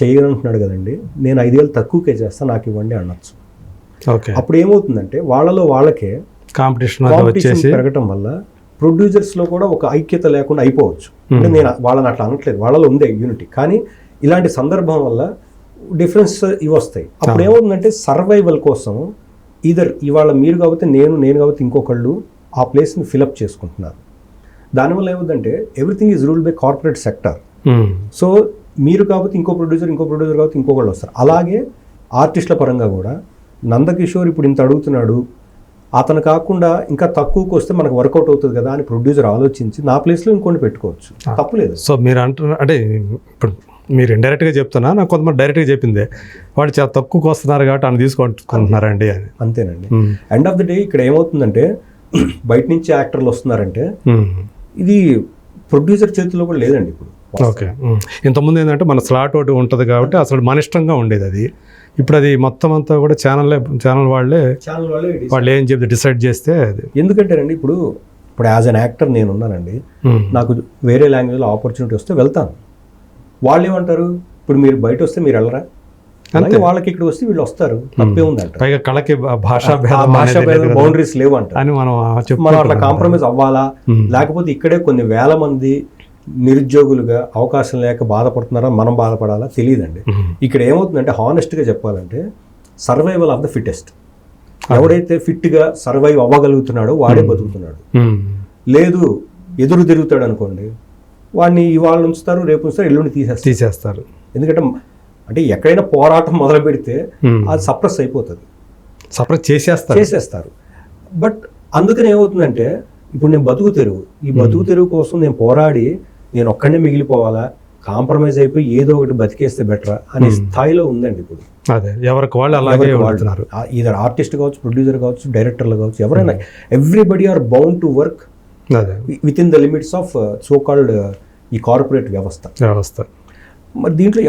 చేయగలంటున్నాడు కదండి, నేను 5,000 తక్కువకే చేస్తాను, నాకు ఇవ్వండి అనొచ్చు. అప్పుడు ఏమవుతుందంటే వాళ్ళకే కాంపిటీషన్ పెరగటం వల్ల ప్రొడ్యూసర్స్లో కూడా ఒక ఐక్యత లేకుండా అయిపోవచ్చు. అంటే నేను వాళ్ళని అట్లా అనట్లేదు, వాళ్ళలో ఉంది యూనిటీ. కానీ ఇలాంటి సందర్భం వల్ల డిఫరెన్స్ ఇవి వస్తాయి. అప్పుడు ఏమవుతుందంటే సర్వైవల్ కోసం ఇవాళ మీరు కాబట్టి నేను కాబట్టి ఇంకొకళ్ళు ఆ ప్లేస్ని ఫిలప్ చేసుకుంటున్నారు. దానివల్ల ఏమవుతుందంటే everything is ruled by corporate sector. So మీరు కాబట్టి ఇంకో ప్రొడ్యూసర్ కాబట్టి ఇంకొకళ్ళు వస్తారు. అలాగే ఆర్టిస్టుల పరంగా కూడా నందకిషోర్ ఇప్పుడు ఇంత అడుగుతున్నాడు, అతను కాకుండా ఇంకా తక్కువకి వస్తే మనకు వర్కౌట్ అవుతుంది కదా అని ప్రొడ్యూసర్ ఆలోచించి నా ప్లేస్లో ఇంకొని పెట్టుకోవచ్చు, తప్పులేదు. సో మీరు అంటున్నారు అంటే ఇప్పుడు మీరు ఇండైరెక్ట్గా చెప్తున్నా, నాకు కొంతమంది డైరెక్ట్గా చెప్పిందే వాళ్ళు చాలా తక్కువకి వస్తున్నారు కాబట్టి అని తీసుకుంటున్నారండి అని. అంతేనండి. ఎండ్ ఆఫ్ ది డే ఇక్కడ ఏమవుతుందంటే బయట నుంచి యాక్టర్లు వస్తున్నారంటే ఇది ప్రొడ్యూసర్ చేతిలో కూడా లేదండి ఇప్పుడు. ఓకే. ఇంతకుముందు ఏంటంటే మన స్లాట్ ఒకటి ఉంటుంది కాబట్టి అసలు మన ఇష్టంగా ఉండేది అది. ఇప్పుడు అది మొత్తం అంతా కూడా ఛానల్ వాళ్ళే వాళ్ళు ఏం చెప్తే డిసైడ్ చేస్తే అది. ఎందుకంటేనండి ఇప్పుడు యాజ్ అన్ యాక్టర్ నేను ఉన్నానండి, నాకు వేరే లాంగ్వేజ్లో ఆపర్చునిటీ వస్తే వెళ్తాను. వాళ్ళు ఏమంటారు, ఇప్పుడు మీరు బయట వస్తే మీరు వెళ్ళరా, అలాగే వాళ్ళకి ఇక్కడ వస్తే వీళ్ళు వస్తారు, తప్పే ఉందంట. పైగా కళకి భాషా బౌండరీస్ లేవు అంట అని మనం అట్లా కాంప్రమైజ్ అవ్వాలా? లేకపోతే ఇక్కడే కొన్ని వేల మంది నిరుద్యోగులుగా అవకాశం లేక బాధపడుతున్నారా, మనం బాధపడాలా తెలియదండి. ఇక్కడ ఏమవుతుందంటే హానెస్ట్గా చెప్పాలంటే సర్వైవల్ ఆఫ్ ద ఫిట్టెస్ట్. ఎవడైతే ఫిట్గా సర్వైవ్ అవ్వగలుగుతున్నాడో వాడే బతుకుతున్నాడు. లేదు ఎదురు తిరుగుతాడు అనుకోండి, వాడిని ఇవాళ ఉంచుతారు, రేపు ఉంచుతారు, ఎల్లుండి తీసేస్తారు. ఎందుకంటే అంటే ఎక్కడైనా పోరాటం మొదలు పెడితే అది సప్రెస్ అయిపోతుంది, సప్రెస్ చేసేస్తారు. బట్ అందుకని ఏమవుతుందంటే ఇప్పుడు నేను బతుకు తెరువు కోసం నేను పోరాడి నేను ఒక్కడే మిగిలిపోవాలా, కాంప్రమైజ్ అయిపోయి ఏదో ఒకటి బతికేస్తే బెటరా అనే స్థాయిలో ఉందండి ఇప్పుడు. అదే ఎవరికి వాళ్ళు అలాగే వాడుతున్నారు. ఈధర్ ఆర్టిస్ట్ కావచ్చు, ప్రొడ్యూసర్ కావచ్చు, డైరెక్టర్లు కావచ్చు, ఎవరైనా everybody are bound to work within the limits of so called ఈ కార్పొరేట్ వ్యవస్థ. మరి దీంట్లో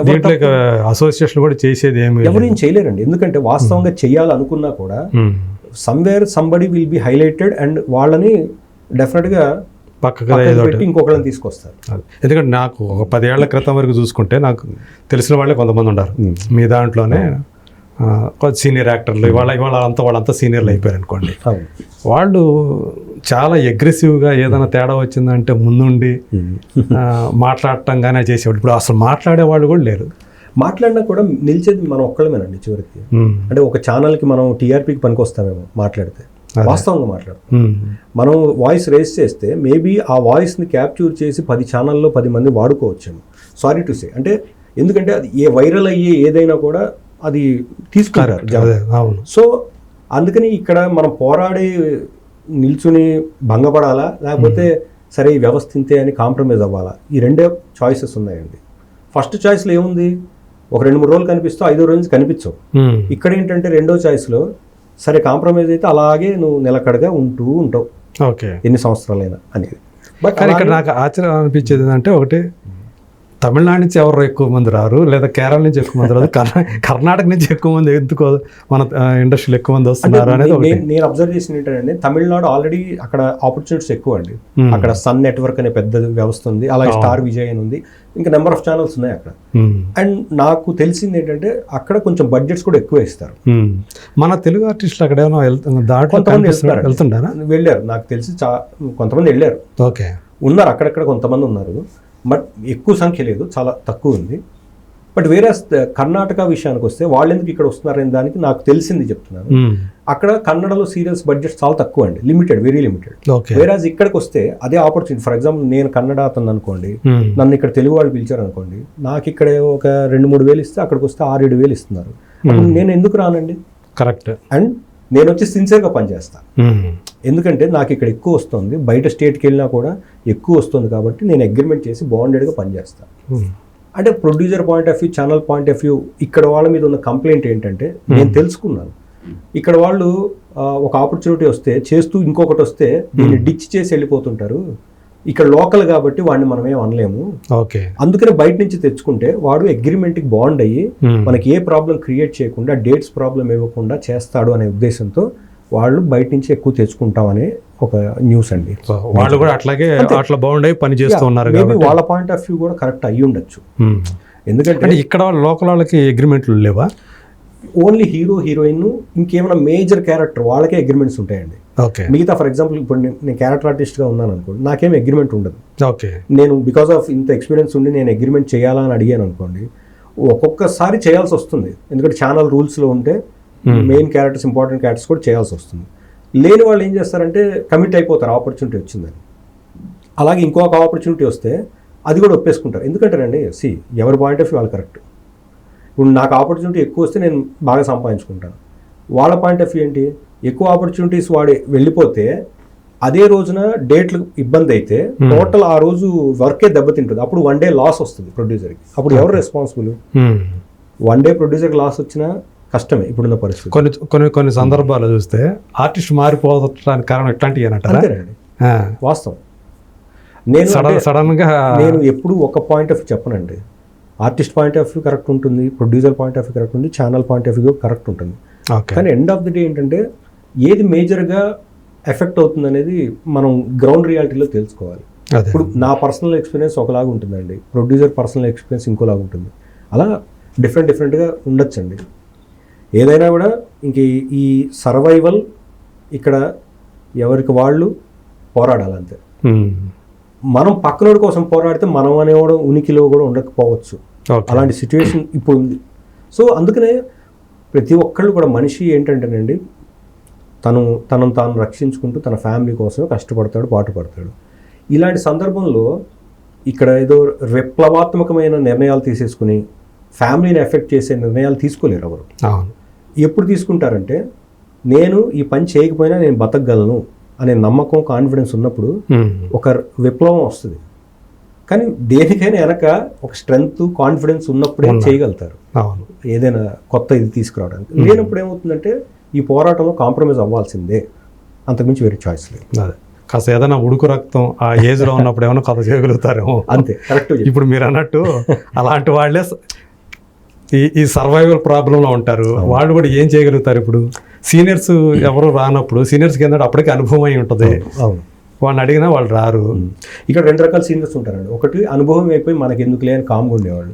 అసోసియేషన్ కూడా చేసేది ఎవరేం చేయలేరండి. ఎందుకంటే వాస్తవంగా చేయాలనుకున్నా కూడా somewhere somebody will be highlighted and వాళ్ళని డెఫినెట్గా పక్కకి ఇంకొకళ్ళని తీసుకొస్తారు. ఎందుకంటే నాకు ఒక 10 ఏళ్ల క్రితం వరకు చూసుకుంటే నాకు తెలిసిన వాళ్ళే కొంతమంది ఉన్నారు మీ దాంట్లోనే, సీనియర్ యాక్టర్లు. వాళ్ళంతా సీనియర్లు అయిపోయారు అనుకోండి. వాళ్ళు చాలా అగ్రెసివ్గా ఏదైనా తేడా వచ్చిందంటే ముందుండి మాట్లాడటం కానీ చేసేవాళ్ళు. ఇప్పుడు అసలు మాట్లాడే వాళ్ళు కూడా లేరు. మాట్లాడినా కూడా నిలిచేది మనం ఒక్కళ్ళమేనండి చివరికి. అంటే ఒక ఛానల్కి మనం టీఆర్పీకి పనికొస్తామేమో మాట్లాడితే, వాస్తవంగా మాట్లాడతాం. మనం వాయిస్ రేస్ చేస్తే మేబీ ఆ వాయిస్ని క్యాప్చర్ చేసి 10 ఛానల్లో 10 మంది వాడుకోవచ్చేమో. Sorry to say. అంటే ఎందుకంటే అది వైరల్ అయ్యే ఏదైనా కూడా అది తీసుకుంటారు. సో అందుకని ఇక్కడ మనం పోరాడి నిల్చుని భంగపడాలా, లేకపోతే సరే ఈ వ్యవస్థ ఇంతే అని కాంప్రమైజ్ అవ్వాలా, ఈ రెండే చాయిసెస్ ఉన్నాయండి. ఫస్ట్ చాయిస్లో ఏముంది, ఒక 2-3 రోజులు కనిపిస్తావు, 5వ రోజు కనిపించవు. ఇక్కడ ఏంటంటే రెండో చాయిస్లో సరే కాంప్రమైజ్ అయితే అలాగే నువ్వు నిలకడగా ఉంటావు ఎన్ని సంవత్సరాలైనా అనేది. బట్ ఇక్కడ నాకు ఆశ్చర్యం అనిపించేది ఏంటంటే, ఒకటి తమిళనాడు నుంచి ఎవరు ఎక్కువ మంది రారు, లేదా కేరళ నుంచి ఎక్కువ మంది రాదు, కర్ణాటక నుంచి ఎక్కువ మంది ఎందుకో మన ఇండస్ట్రీలో ఎక్కువ మంది వస్తున్నారు అనేది నేను అబ్జర్వ్ చేసిన ఏంటంటే, తమిళనాడు ఆల్రెడీ అక్కడ ఆపర్చునిటీస్ ఎక్కువ అండి. అక్కడ సన్ నెట్వర్క్ అనే పెద్ద వ్యవస్థ ఉంది, అలాగే స్టార్ విజయ్ అని ఉంది, ఇంకా నెంబర్ ఆఫ్ ఛానల్స్ ఉన్నాయి అక్కడ. అండ్ నాకు తెలిసింది ఏంటంటే అక్కడ కొంచెం బడ్జెట్స్ కూడా ఎక్కువ ఇస్తారు. మన తెలుగు ఆర్టిస్టులు అక్కడ ఏమైనా వెళ్తుంటారా? వెళ్ళారు, నాకు తెలిసి కొంతమంది వెళ్ళారు. ఓకే. ఉన్నారు, అక్కడక్కడ కొంతమంది ఉన్నారు, బట్ ఎక్కువ సంఖ్య లేదు, చాలా తక్కువ ఉంది. బట్ వేరే కర్ణాటక విషయానికి వస్తే వాళ్ళు ఎందుకు ఇక్కడ వస్తున్నారనే దానికి నాకు తెలిసింది చెప్తున్నాను. అక్కడ కన్నడలో సీరియల్స్ బడ్జెట్ చాలా తక్కువ అండి, లిమిటెడ్, వెరీ లిమిటెడ్. వేరాజ్ ఇక్కడికి వస్తే అదే ఆపర్చునిటీ. ఫర్ ఎగ్జాంపుల్ నేను కన్నడ అతను అనుకోండి, నన్ను ఇక్కడ తెలుగు వాళ్ళు పిలిచారు అనుకోండి, నాకు ఇక్కడ ఒక 2-3 వేలు ఇస్తే అక్కడికి వస్తే 6-7 వేలు ఇస్తున్నారు. అప్పుడు నేను ఎందుకు రానండి? కరెక్ట్. అండ్ నేను వచ్చి సిన్సియర్గా పనిచేస్తాను, ఎందుకంటే నాకు ఇక్కడ ఎక్కువ వస్తుంది, బయట స్టేట్కి వెళ్ళినా కూడా ఎక్కువ వస్తుంది, కాబట్టి నేను అగ్రిమెంట్ చేసి బాండెడ్గా పనిచేస్తాను. అంటే producer point of view, channel point of view, ఇక్కడ వాళ్ళ మీద ఉన్న కంప్లైంట్ ఏంటంటే నేను తెలుసుకున్నాను, ఇక్కడ వాళ్ళు ఒక ఆపర్చునిటీ వస్తే చేస్తూ ఇంకొకటి వస్తే దీన్ని డిచ్ చేసి వెళ్ళిపోతుంటారు. ఇక్కడ లోకల్ కాబట్టి వాడిని మనం ఏం అనలేము, అందుకనే బయట నుంచి తెచ్చుకుంటే వాడు అగ్రిమెంట్కి బాండ్ అయ్యి మనకి ఏ ప్రాబ్లం క్రియేట్ చేయకుండా, డేట్స్ ప్రాబ్లం ఇవ్వకుండా చేస్తాడు అనే ఉద్దేశంతో వాళ్ళు బయట నుంచి ఎక్కువ తెచ్చుకుంటామనే ఒక న్యూస్ అండి. వాళ్ళు కూడా అట్లాగే అట్లా బాగుండే పని చేస్తూ ఉన్నారు కాబట్టి వాళ్ళ పాయింట్ ఆఫ్ వ్యూ కూడా కరెక్ట్ అయ్యి ఉండొచ్చు. ఎందుకంటే ఇక్కడ లోకల్ వాళ్ళకి అగ్రిమెంట్లు లేవా? ఓన్లీ హీరో, హీరోయిన్, ఇంకేమైనా మేజర్ క్యారెక్టర్ వాళ్ళకే అగ్రిమెంట్స్ ఉంటాయండి. మిగతా ఫర్ ఎగ్జాంపుల్ ఇప్పుడు నేను క్యారెక్టర్ ఆర్టిస్ట్గా ఉన్నాను అనుకోండి, నాకేం అగ్రిమెంట్ ఉండదు. నేను బికాస్ ఆఫ్ ఇంత ఎక్స్పీరియన్స్ ఉండి నేను అగ్రిమెంట్ చేయాలా అని అడిగాను అనుకోండి, ఒక్కొక్కసారి చేయాల్సి వస్తుంది, ఎందుకంటే ఛానల్ రూల్స్లో ఉంటే మెయిన్ క్యారెక్టర్స్, ఇంపార్టెంట్ క్యారెక్టర్స్ కూడా చేయాల్సి వస్తుంది. లేని వాళ్ళు ఏం చేస్తారంటే కమిట్ అయిపోతారు, ఆపర్చునిటీ వచ్చిందని. అలాగే ఇంకొక ఆపర్చునిటీ వస్తే అది కూడా ఒప్పేసుకుంటారు. ఎందుకంటారండి, ఎవరి పాయింట్ ఆఫ్ వ్యూ వాళ్ళు కరెక్ట్. ఇప్పుడు నాకు ఆపర్చునిటీ ఎక్కువ వస్తే నేను బాగా సంపాదించుకుంటాను, వాళ్ళ పాయింట్ ఆఫ్ వ్యూ ఏంటి, ఎక్కువ ఆపర్చునిటీస్ వాడి వెళ్ళిపోతే అదే రోజున డేట్లు ఇబ్బంది అయితే టోటల్ ఆ రోజు వర్కే దెబ్బతింటుంది. అప్పుడు 1 డే లాస్ వస్తుంది ప్రొడ్యూసర్కి. అప్పుడు ఎవరు రెస్పాన్సిబుల్? 1 డే ప్రొడ్యూసర్కి లాస్ వచ్చినా కష్టమే ఇప్పుడున్న పరిస్థితి. కొన్ని సందర్భాలు చూస్తే ఆర్టిస్ట్ మారిపోవడానికి కారణం ఎట్లాంటివి అంతేనండి, వాస్తవం. నేను సడన్గా నేను ఎప్పుడు ఒక పాయింట్ ఆఫ్ వ్యూ చెప్పనండి. Artist point of view correct ఉంటుంది, producer point of view correct ఉంది, channel point of view correct ఉంటుంది. కానీ ఎండ్ ఆఫ్ ది డే ఏంటంటే ఏది మేజర్గా ఎఫెక్ట్ అవుతుంది అనేది మనం గ్రౌండ్ రియాలిటీలో తెలుసుకోవాలి. ఇప్పుడు నా పర్సనల్ ఎక్స్పీరియన్స్ ఒకలాగా ఉంటుందండి, ప్రొడ్యూసర్ పర్సనల్ ఎక్స్పీరియన్స్ ఇంకోలాగా ఉంటుంది. అలా డిఫరెంట్గా ఉండొచ్చండి. ఏదైనా కూడా ఇంక ఈ సర్వైవల్ ఇక్కడ ఎవరికి వాళ్ళు పోరాడాలంతే. మనం పక్కనోడి కోసం పోరాడితే మనం అనేవాడు ఉనికిలో కూడా ఉండకపోవచ్చు, అలాంటి సిచ్యువేషన్ ఇప్పుడు ఉంది. సో అందుకనే ప్రతి ఒక్కళ్ళు కూడా మనిషి ఏంటంటేనండి, తనను తాను రక్షించుకుంటూ తన ఫ్యామిలీ కోసమే కష్టపడతాడు, పాటుపడతాడు. ఇలాంటి సందర్భంలో ఇక్కడ ఏదో విప్లవాత్మకమైన నిర్ణయాలు తీసేసుకుని ఫ్యామిలీని ఎఫెక్ట్ చేసే నిర్ణయాలు తీసుకోలేరు ఎవరు. ఎప్పుడు తీసుకుంటారంటే నేను ఈ పని చేయకపోయినా నేను బతకగలను అనే నమ్మకం, కాన్ఫిడెన్స్ ఉన్నప్పుడు ఒక విప్లవం వస్తుంది. కానీ దేనికైనా వెనక ఒక స్ట్రెంగ్త్, కాన్ఫిడెన్స్ ఉన్నప్పుడే చేయగలుగుతారు ఏదైనా కొత్త ఇది తీసుకురావడానికి. లేనప్పుడు ఏమవుతుందంటే ఈ పోరాటంలో కాంప్రమైజ్ అవ్వాల్సిందే, అంతకుమించి వేరే చాయిస్ లేదు. కాస్త ఏదైనా ఉడుకు రక్తం ఆ ఏజ్లో ఉన్నప్పుడు ఏమైనా కథ చేయగలుగుతారేమో, అంతే. కరెక్ట్. ఇప్పుడు మీరు అన్నట్టు అలాంటి వాళ్ళే ఈ సర్వైవల్ ప్రాబ్లంలో ఉంటారు. వాళ్ళు కూడా ఏం చేయగలుగుతారు? ఇప్పుడు సీనియర్స్ ఎవరు రానప్పుడు సీనియర్స్కి ఏంటంటే అప్పటికే అనుభవం అయి ఉంటుంది, వాళ్ళని అడిగినా వాళ్ళు రారు. ఇక్కడ 2 రకాల సీనియర్స్ ఉంటారండి. ఒకటి అనుభవం అయిపోయి మనకి ఎందుకులే అని కామ్గా ఉండేవాళ్ళు.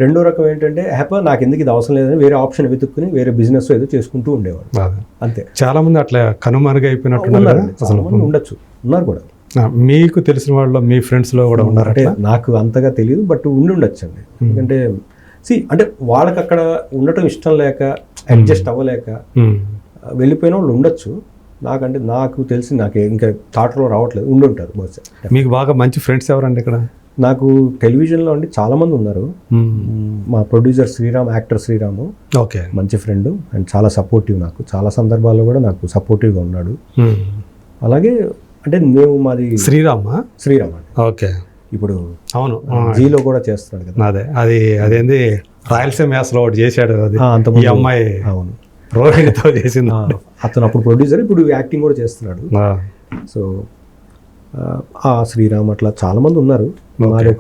రెండో రకం ఏంటంటే నాకు ఎందుకు ఇది అవసరం లేదని వేరే ఆప్షన్ వెతుక్కుని వేరే బిజినెస్ ఏదో చేసుకుంటూ ఉండేవాళ్ళు. అంతే. చాలా మంది అట్లా కనుమరుగైపోయినట్టు ఉండొచ్చు, ఉన్నారు కూడా. మీకు తెలిసిన వాళ్ళు మీ ఫ్రెండ్స్లో కూడా ఉన్నారు? అంటే నాకు అంతగా తెలియదు, బట్ ఉండొచ్చు అండి. ఎందుకంటే అంటే వాళ్ళకి అక్కడ ఉండటం ఇష్టం లేక, అడ్జస్ట్ అవ్వలేక వెళ్ళిపోయిన వాళ్ళు ఉండొచ్చు. నాకంటే నాకు తెలిసి నాకు ఇంకా థాట్లో రావట్లేదు, ఉండుంటారు బహుశా. మీకు బాగా మంచి ఫ్రెండ్స్ ఎవరండి ఇక్కడ? నాకు టెలివిజన్లో అండి చాలామంది ఉన్నారు. మా ప్రొడ్యూసర్ శ్రీరామ్, యాక్టర్ శ్రీరాము మంచి ఫ్రెండ్ అండ్ చాలా సపోర్టివ్. నాకు చాలా సందర్భాల్లో కూడా నాకు సపోర్టివ్గా ఉన్నాడు. అలాగే అంటే మేము మాది శ్రీరామ్ అండి. ఓకే. ఇప్పుడు అవును జీలో కూడా చేస్తున్నాడు కదా. అదేంది రాయలసీమ యాసలో ఒకటి చేశాడు, అది ఈ అమ్మాయి అవును రోహిణితో చేసింది. అతను అప్పుడు ప్రొడ్యూసర్, ఇప్పుడు యాక్టింగ్ కూడా చేస్తున్నాడు. సో ఆ శ్రీరామ్ అట్లా చాలామంది ఉన్నారు. మాది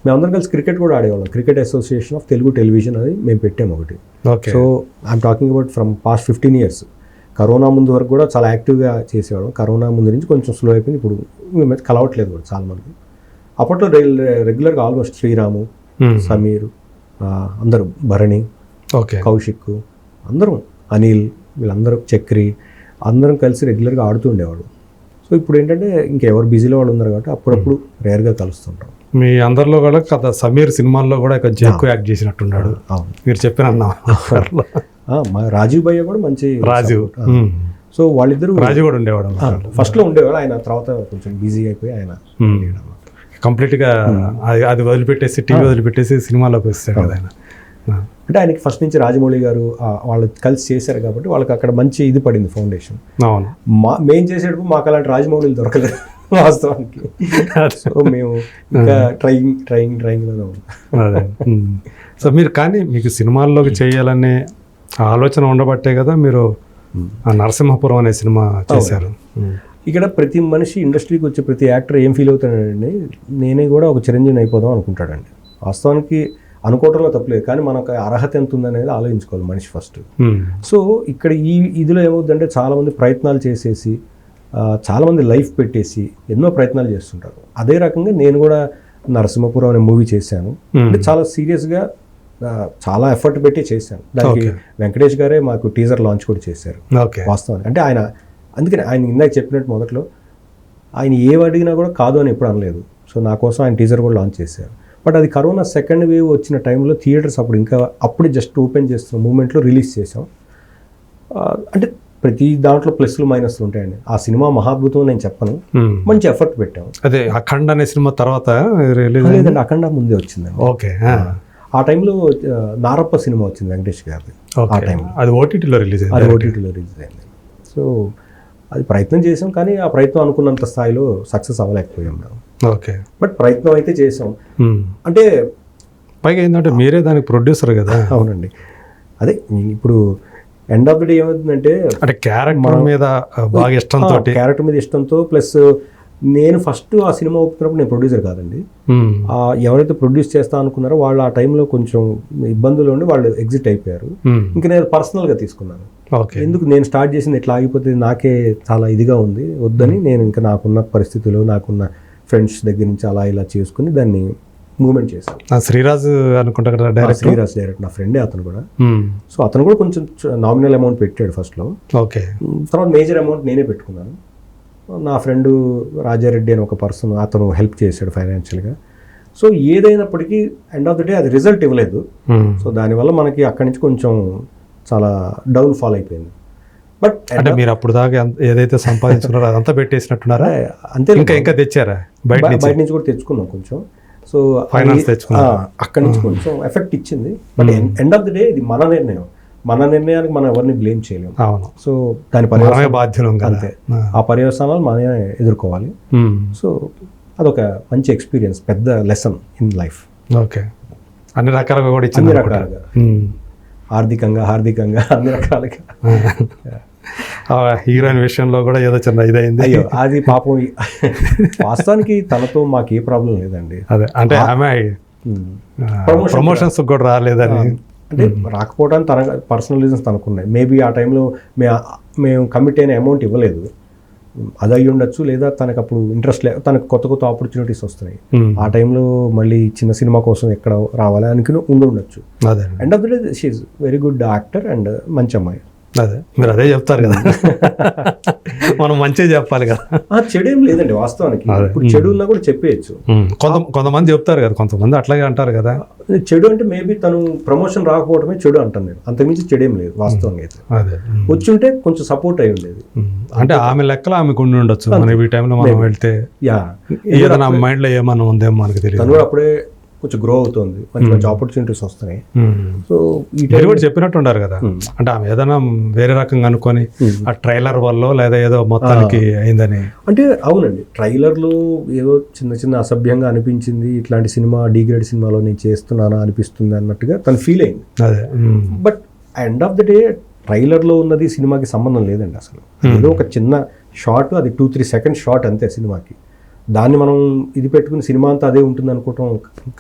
మేమందరం కలిసి క్రికెట్ కూడా ఆడేవాళ్ళం. Cricket association of Telugu television అది మేము పెట్టాము ఒకటి. So I'm talking about from past 15 years. Corona ముందు వరకు కూడా చాలా యాక్టివ్గా చేసేవాళ్ళం. కరోనా ముందు నుంచి కొంచెం స్లో అయిపోయింది, ఇప్పుడు మేము కలవట్లేదు కూడా చాలామంది. అప్పట్లో రెగ్యులర్గా ఆల్మోస్ట్ శ్రీరాము, సమీర్, అందరూ, భరణి, కౌశిక్, అందరం, అనిల్, వీళ్ళందరూ, చక్రి, అందరం కలిసి రెగ్యులర్గా ఆడుతూ ఉండేవాడు. సో సో ఇప్పుడు ఏంటంటే ఇంకెవరు బిజీలో వాళ్ళు ఉన్నారు కాబట్టి అప్పుడప్పుడు రేర్గా కలుస్తుంటాం. మీ అందరిలో కూడా కథ సమీర్ సినిమాల్లో కూడా కొంచెం ఎక్కువ యాక్ట్ చేసినట్టున్నాడు. అవును. మీరు చెప్పిన మా రాజీవ్ భయ్య కూడా మంచి రాజీవ్. support. సో వాళ్ళిద్దరు రాజు కూడా ఉండేవాడు ఫస్ట్లో ఉండేవాడు, ఆయన తర్వాత కొంచెం బిజీ అయిపోయి ఆయన కంప్లీట్గా అది వదిలిపెట్టేసి టీవీ వదిలిపెట్టేసి సినిమాలోకి వస్తాడు కదా ఆయన. అంటే ఆయనకి ఫస్ట్ నుంచి రాజమౌళి గారు వాళ్ళు కలిసి చేశారు కాబట్టి వాళ్ళకి అక్కడ మంచి ఇది పడింది ఫౌండేషన్. అవును. మేము చేసేటప్పుడు మాకు అలాంటి రాజమౌళిలు దొరకలేదు వాస్తవానికి. సో మేము ఇంకా ట్రయింగ్లోనే ఉన్నాం. అదే. సో మీరు కానీ మీకు సినిమాల్లోకి చేయాలనే ఆలోచన ఉండబట్టే కదా మీరు ఆ నరసింహపురం అనే సినిమా చేశారు. ఇక్కడ ప్రతి మనిషి ఇండస్ట్రీకి వచ్చే ప్రతి యాక్టర్ ఏం ఫీల్ అవుతాడండి, నేనే కూడా ఒక చిరంజీవి అయిపోదాం అనుకుంటాడండి. వాస్తవానికి అనుకోవటంలో తప్పలేదు, కానీ మనకు అర్హత ఎంత ఉందనేది ఆలోచించుకోవాలి మనిషి ఫస్ట్. సో ఇక్కడ ఈ ఇదిలో ఏమవుతుందంటే చాలామంది ప్రయత్నాలు చేసేసి చాలామంది లైఫ్ పెట్టేసి ఎన్నో ప్రయత్నాలు చేస్తుంటారు. అదే రకంగా నేను కూడా నరసింహపురం అనే మూవీ చేశాను. అంటే చాలా సీరియస్గా చాలా ఎఫర్ట్ పెట్టి చేశాను. దానికి వెంకటేష్ గారే మాకు టీజర్ లాంచ్ కూడా చేశారు వాస్తవానికి. అంటే ఆయన అందుకని ఆయన ఇందాక చెప్పినట్టు మొదట్లో ఆయన ఏం అడిగినా కూడా కాదు అని ఎప్పుడు అనలేదు. సో నా కోసం ఆయన టీజర్ కూడా లాంచ్ చేశారు. బట్ అది కరోనా సెకండ్ వేవ్ వచ్చిన టైంలో థియేటర్స్ అప్పుడే జస్ట్ ఓపెన్ చేస్తున్న మూమెంట్లో రిలీజ్ చేసాం. అంటే ప్రతి దాంట్లో ప్లస్లు మైనస్లు ఉంటాయండి. ఆ సినిమా మహాద్భుతం నేను చెప్పను, మంచి ఎఫర్ట్ పెట్టాము. అదే అఖండ అనే సినిమా తర్వాత లేదండి, అఖండ ముందే వచ్చిందండి. ఓకే. ఆ టైంలో నారప్ప సినిమా వచ్చింది వెంకటేష్ గారిది. ఆ టైంలో అది ఓటీటీలో రిలీజ్ అయింది. సో అది ప్రయత్నం చేసాం, కానీ ఆ ప్రయత్నం అనుకున్నంత స్థాయిలో సక్సెస్ అవ్వలేకపోయాం మేము. ఓకే. బట్ ప్రయత్నం అయితే చేసాం. అంటే పైగా ఏంటంటే మీరే దానికి ప్రొడ్యూసర్ కదా. అవునండి. అదే ఇప్పుడు ఎండ్ ఆఫ్ ది డే ఏమవుతుందంటే అంటే క్యారెక్టర్ మీద బాగా ఇష్టంతో, క్యారెక్టర్ మీద ఇష్టంతో ప్లస్ నేను ఫస్ట్ ఆ సినిమా ఒప్పుకున్నప్పుడు నేను ప్రొడ్యూసర్ కాదండి. ఎవరైతే ప్రొడ్యూస్ చేస్తా అనుకున్నారో వాళ్ళు ఆ టైంలో కొంచెం ఇబ్బందులు ఉండి వాళ్ళు ఎగ్జిట్ అయిపోయారు. ఇంకా నేను పర్సనల్గా తీసుకున్నాను. ఎందుకు నేను స్టార్ట్ చేసింది ఇట్లా ఆగిపోతే నాకే చాలా ఇదిగా ఉంది, వద్దని నేను ఇంకా నాకున్న పరిస్థితులు నాకున్న ఫ్రెండ్స్ దగ్గర నుంచి అలా ఇలా చేసుకుని దాన్ని మూవ్మెంట్ చేశాను. శ్రీరాజ్ అనుకుంటా కదా డైరెక్ట్. శ్రీరాజ్ డైరెక్ట్, నా ఫ్రెండే అతను కూడా. సో అతను కూడా కొంచెం నామినల్ అమౌంట్ పెట్టాడు ఫస్ట్లో. ఓకే. తర్వాత మేజర్ అమౌంట్ నేనే పెట్టుకున్నాను. నా ఫ్రెండు రాజారెడ్డి అని ఒక పర్సన్, అతను హెల్ప్ చేశాడు ఫైనాన్షియల్గా. సో ఏదైనప్పటికీ ఎండ్ ఆఫ్ ద డే అది రిజల్ట్ ఇవ్వలేదు. సో దానివల్ల మనకి అక్కడి నుంచి కొంచెం చాలా డౌన్ ఫాల్ అయిపోయింది. బట్ అంటే మీరు అప్పుడు దాకా ఏదైతే సంపాదించుకున్నారో అదంతా పెట్టేసినారా? అంతే. ఇంకా తెచ్చారా? బయట నుంచి కూడా తెచ్చుకున్నాం కొంచెం. సో ఫైనాన్స్ తెచ్చుకున్నాం. అక్కడి నుంచి కొంచెం ఎఫెక్ట్ ఇచ్చింది. But end of the day ఇది మన నిర్ణయం. మన నిర్ణయానికి మనం ఎవరిని బ్లేమ్ చేయలేము. అవును. సో దాని బాధ్యులం అంతే. ఆ పర్యవసానాలు మనమే ఎదుర్కోవాలి. సో అదొక మంచి ఎక్స్పీరియన్స్, పెద్ద లెసన్ ఇన్ లైఫ్. ఓకే. అన్ని రకాలుగా కూడా అన్ని రకాలుగా, హార్దికంగా అన్ని రకాలుగా. హీరోయిన్ విషయంలో కూడా ఏదో చిన్న ఇదైంది. అయ్యో అది పాపం. వాస్తవానికి తనతో మాకు ఏ ప్రాబ్లం లేదండి. అదే అంటే ఆమె ప్రమోషన్స్ కూడా రాలేదని, అంటే రాకపోవడానికి తన పర్సనల్ రీజన్స్ తనకున్నాయి. మేబీ ఆ టైంలో మేము కమిట్ అయిన అమౌంట్ ఇవ్వలేదు, అది అయ్యి ఉండొచ్చు. లేదా తనకు అప్పుడు ఇంట్రెస్ట్ లేదు, తనకు కొత్త ఆపర్చునిటీస్ వస్తున్నాయి. ఆ టైంలో మళ్ళీ చిన్న సినిమా కోసం ఎక్కడ రావాలి అనుకుని ఉండొచ్చు. End of the day she is very good actor and మంచి అమ్మాయి. అదే మీరు అదే చెప్తారు కదా. మనం మంచిగా చెప్పాలి కదా. చెడు ఏం లేదండి వాస్తవానికి. ఇప్పుడు చెడు ఉన్నా కూడా చెప్పేయచ్చు. కొంతమంది చెప్తారు కదా, కొంతమంది అట్లాగే అంటారు కదా. చెడు అంటే మేబీ తను ప్రమోషన్ రాకపోవడమే చెడు అంటాను నేను. అంతకుమించి చెడేం లేదు వాస్తవంగా అయితే. వచ్చి ఉంటే కొంచెం సపోర్ట్ అయి ఉండేది. అంటే ఆమె లెక్కలో ఆమెకు ఉండి ఉండొచ్చు. మనం ఈ టైంలో మనం వెళ్తే ఏదైనా మైండ్ లో ఏమన్నా ఉందేమో మనకు తెలియదు. తను కూడా అప్పుడే కొంచెం గ్రో అవుతుంది, మంచి ఆపర్చునిటీస్ వస్తున్నాయి. సో మీరు కూడా చెప్పినట్టు ఉండారు కదా. అంటే ఆమె ఏదైనా వేరే రకంగా అనుకొని ఆ ట్రైలర్ వల్ల లేదా ఏదో మొత్తానికి అయిందని. అంటే అవునండి, ట్రైలర్లో ఏదో చిన్న అసభ్యంగా అనిపించింది, ఇట్లాంటి సినిమా డిగ్రేడ్ సినిమాలో నేను చేస్తున్నానా అనిపిస్తుంది అన్నట్టుగా తను ఫీల్ అయింది. అదే. But end of the day ట్రైలర్లో ఉన్నది సినిమాకి సంబంధం లేదండి అసలు. ఏదో ఒక చిన్న షార్ట్, అది 2-3 సెకండ్స్ షార్ట్ అంతే సినిమాకి. దాన్ని మనం ఇది పెట్టుకుని సినిమా అంతా అదే ఉంటుంది అనుకోవటం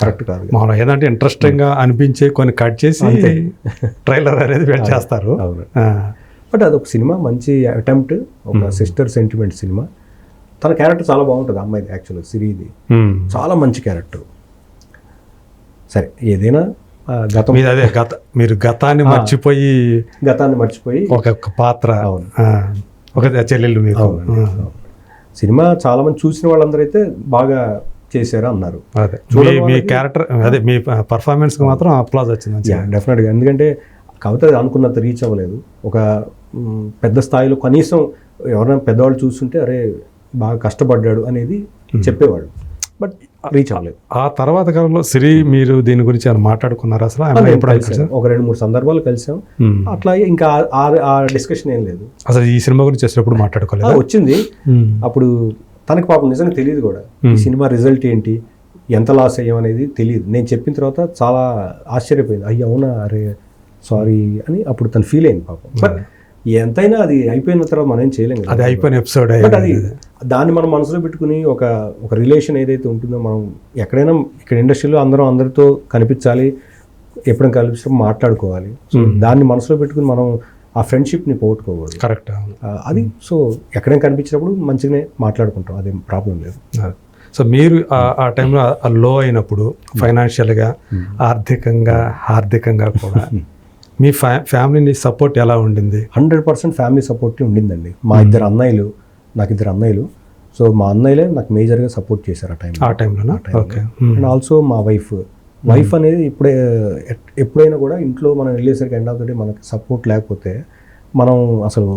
కరెక్ట్ కాదు. మనం ఏదంటే ఇంట్రెస్టింగ్ గా అనిపించే కొన్ని కట్ చేసి ట్రైలర్ అనేది వెయిట్ చేస్తారు. బట్ అదొక సినిమా మంచి అటెంప్ట్, ఒక సిస్టర్ సెంటిమెంట్ సినిమా. తన క్యారెక్టర్ చాలా బాగుంటుంది అమ్మాయిది. యాక్చువల్గా సిరిది చాలా మంచి క్యారెక్టర్. సరే ఏదైనా గతం అదే మీరు గతాన్ని మర్చిపోయి ఒక పాత్ర, ఒక చెల్లెళ్ళు మీకు సినిమా చాలా మంది చూసిన వాళ్ళందరూ అయితే బాగా చేశారు అన్నారు. అదే మీ క్యారెక్టర్ అదే మీ పర్ఫార్మెన్స్కి మాత్రం అప్లాజ్ వచ్చింది. డెఫినెట్గా, ఎందుకంటే కాకపోతే అనుకున్నంత రీచ్ అవ్వలేదు. ఒక పెద్ద స్థాయిలో కనీసం ఎవరైనా పెద్దవాళ్ళు చూస్తుంటే అరే బాగా కష్టపడ్డాడు అనేది చెప్పేవాళ్ళు, బట్ రీచ్ అవ్వలేదు. ఆ తర్వాత కాలంలో సిరి మీరు దీని గురించి ఏమైనా మాట్లాడుకున్నారు అసలు? ఒక 2-3 సందర్భాలు కలిసాం, అట్లా ఇంకా ఆ డిస్కషన్ ఏం లేదు. అసలు ఈ సినిమా గురించి వచ్చినప్పుడు మాట్లాడుకోలేదు. వచ్చింది అప్పుడు తనకి పాపం నిజంగా తెలియదు కూడా ఈ సినిమా రిజల్ట్ ఏంటి, ఎంత లాస్ అయ్యాం అనేది తెలియదు. నేను చెప్పిన తర్వాత చాలా ఆశ్చర్యపోయింది, అయ్యి అవునా అరే సారీ అని అప్పుడు తను ఫీల్ అయింది పాపం. బట్ ఎంతైనా అది అయిపోయిన తర్వాత మనం ఏం చేయలేము, అది అయిపోయిన ఎపిసోడ్. బట్ అది దాన్ని మనం మనసులో పెట్టుకుని ఒక రిలేషన్ ఏదైతే ఉంటుందో, మనం ఎక్కడైనా ఇక్కడ ఇండస్ట్రీలో అందరితో కనిపించాలి, ఎప్పుడైనా కనిపించినప్పుడు మాట్లాడుకోవాలి. సో దాన్ని మనసులో పెట్టుకుని మనం ఆ ఫ్రెండ్షిప్ని పోగొట్టుకోకూడదు. కరెక్ట్. అది సో ఎక్కడైనా కనిపించినప్పుడు మంచిగానే మాట్లాడుకుంటాం, అదేం ప్రాబ్లం లేదు. సో మీరు ఆ టైంలో లో అయినప్పుడు ఫైనాన్షియల్గా, ఆర్థికంగా కూడా మీ ఫ్యామిలీ సపోర్ట్ ఎలా ఉండింది? 100% ఫ్యామిలీ సపోర్ట్ ఉండిందండి. మా ఇద్దరు అన్నయ్యలు, నాకు 2 అన్నయ్యలు. సో మా అన్నయ్యలే నాకు మేజర్గా సపోర్ట్ చేశారు ఆ టైంలో. ఓకే. అండ్ ఆల్సో మా వైఫ్ అనేది ఎప్పుడైనా కూడా ఇంట్లో మనం వెళ్ళేసరికి ఎండ్ ఆఫ్ ద డే మనకి సపోర్ట్ లేకపోతే మనం అసలు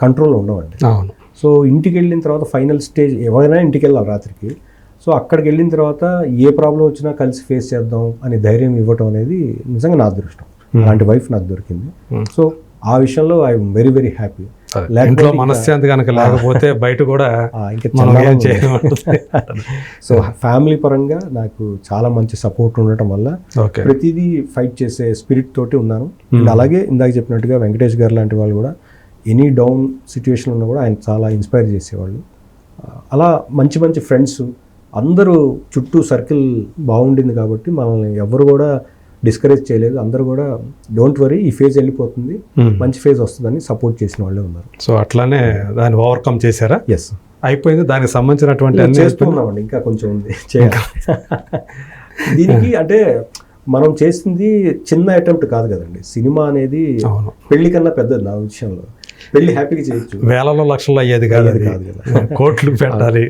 కంట్రోల్లో ఉండవండి. అవును. సో ఇంటికి వెళ్ళిన తర్వాత ఫైనల్ స్టేజ్ ఎవరైనా ఇంటికి వెళ్ళాలి రాత్రికి. సో అక్కడికి వెళ్ళిన తర్వాత ఏ ప్రాబ్లం వచ్చినా కలిసి ఫేస్ చేద్దాం అని ధైర్యం ఇవ్వటం అనేది నిజంగా నా అదృష్టం. అలాంటి వైఫ్ నాకు దొరికింది. సో ఆ విషయంలో ఐఎమ్ వెరీ వెరీ హ్యాపీ. ఇంట్లో మనశ్శాంతి కనుక లేకపోతే బయట కూడా సో ఫ్యామిలీ పరంగా నాకు చాలా మంచి సపోర్ట్ ఉండటం వల్ల ప్రతిదీ ఫైట్ చేసే స్పిరిట్ తోటి ఉన్నాను. అలాగే ఇందాక చెప్పినట్టుగా వెంకటేష్ గారు లాంటి వాళ్ళు కూడా ఎనీ డౌన్ సిచ్యువేషన్ ఉన్నా కూడా ఆయన చాలా ఇన్స్పైర్ చేసేవాళ్ళు. అలా మంచి మంచి ఫ్రెండ్స్ అందరూ చుట్టూ సర్కిల్ బాగుండింది కాబట్టి మనల్ని ఎవరు కూడా డిస్కరేజ్ చేయలేదు. అందరూ కూడా డోంట్ వరీ, ఈ ఫేజ్ వెళ్ళిపోతుంది, మంచి ఫేజ్ వస్తుందని సపోర్ట్ చేసిన వాళ్ళే ఉన్నారు. సో అట్లానే దాన్ని ఓవర్కమ్ చేశారా? ఎస్, అయిపోయింది. దానికి సంబంధించినటువంటి చేస్తున్నామండి, ఇంకా కొంచెం ఉంది చేయాలి. దీనికి అంటే మనం చేసింది చిన్న అటెంప్ట్ కాదు కదండి. సినిమా అనేది పెళ్లి కన్నా పెద్దది నా విషయంలో. పెళ్లి హ్యాపీగా చేయొచ్చు, వేలలో లక్షల్లో అయ్యేది కాదు కదా, కోట్లు పెట్టాలి.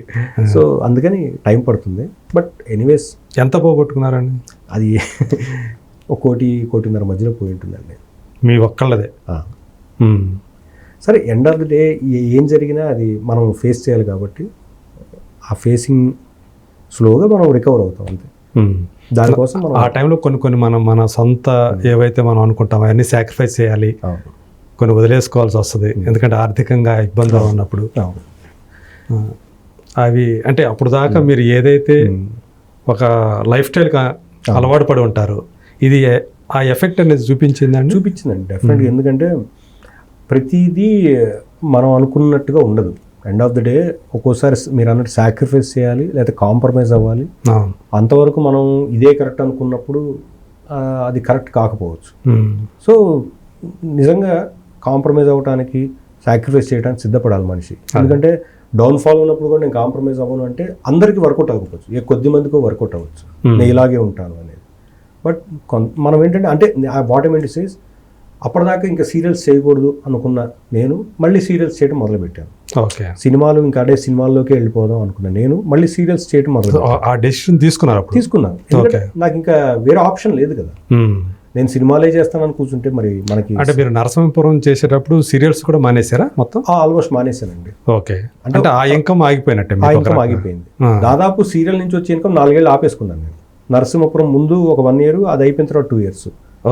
సో అందుకని టైం పడుతుంది. బట్ ఎనీవేస్ ఎంత పోగొట్టుకున్నారండి? అది 1-1.5 మధ్యలో పోయి ఉంటుందండి మీ ఒక్కళ్ళదే. సరే, ఎండ్ ఆఫ్ ది డే ఏం జరిగినా అది మనం ఫేస్ చేయాలి కాబట్టి ఆ ఫేసింగ్ స్లోగా మనం రికవర్ అవుతాం అంతే. దానికోసం ఆ టైంలో కొన్ని మన సొంత ఏవైతే మనం అనుకుంటాం అవన్నీ సాక్రిఫైస్ చేయాలి, కొన్ని వదిలేసుకోవాల్సి వస్తుంది. ఎందుకంటే ఆర్థికంగా ఇబ్బందులు ఉన్నప్పుడు అవి అంటే అప్పుడు దాకా మీరు ఏదైతే ఒక లైఫ్ స్టైల్గా అలవాటు పడి ఉంటారు, ఇది ఆ ఎఫెక్ట్ అనేది చూపించిందండి? చూపించిందండి డెఫినెట్గా. ఎందుకంటే ప్రతిదీ మనం అనుకున్నట్టుగా ఉండదు. ఎండ్ ఆఫ్ ద డే ఒక్కోసారి మీరు అన్నట్టు సాక్రిఫైస్ చేయాలి, లేదా కాంప్రమైజ్ అవ్వాలి. అంతవరకు మనం ఇదే కరెక్ట్ అనుకున్నప్పుడు అది కరెక్ట్ కాకపోవచ్చు. సో నిజంగా కాంప్రమైజ్ అవ్వడానికి, సాక్రిఫైస్ చేయడానికి సిద్ధపడాలి మనిషి. ఎందుకంటే డౌన్ఫాల్ ఉన్నప్పుడు కూడా నేను కాంప్రమైజ్ అవ్వను అంటే అందరికీ వర్కౌట్ అవ్వకపోవచ్చు, కొద్ది మందికో వర్కౌట్ అవ్వచ్చు నేను ఇలాగే ఉంటాను అనేది. బట్ మనం ఏంటంటే అంటే what I mean to say అప్పటిదాకా ఇంకా సీరియల్స్ చేయకూడదు అనుకున్న నేను మళ్ళీ సీరియల్స్ చేయడం మొదలుపెట్టాను. ఓకే. సినిమాలు ఇంకా అదే సినిమాల్లోకి వెళ్ళిపోదాం అనుకున్నాను నేను, మళ్ళీ సీరియల్స్ చేయడం ఆ డెసిషన్ తీసుకున్నాను. నాకు ఇంకా వేరే ఆప్షన్ లేదు కదా. నేను సినిమాలే చేస్తానని కూర్చుంటే మరి మనకి. అంటే మీరు నరసింహపురం చేసేటప్పుడు సీరియల్స్ కూడా మానేశారా మొత్తం? ఆల్మోస్ట్ మానేశానండి. ఓకే. అంటే ఆ ఇన్కమ్ ఆగిపోయినట్టే? ఆ ఇన్కమ్ ఆగిపోయింది. దాదాపు సీరియల్ నుంచి వచ్చే ఇన్కమ్ 4 ఏళ్ళు ఆపేసుకున్నాను నేను. నరసింహపురం ముందు ఒక 1 year, అది అయిపోయిన తర్వాత 2 years,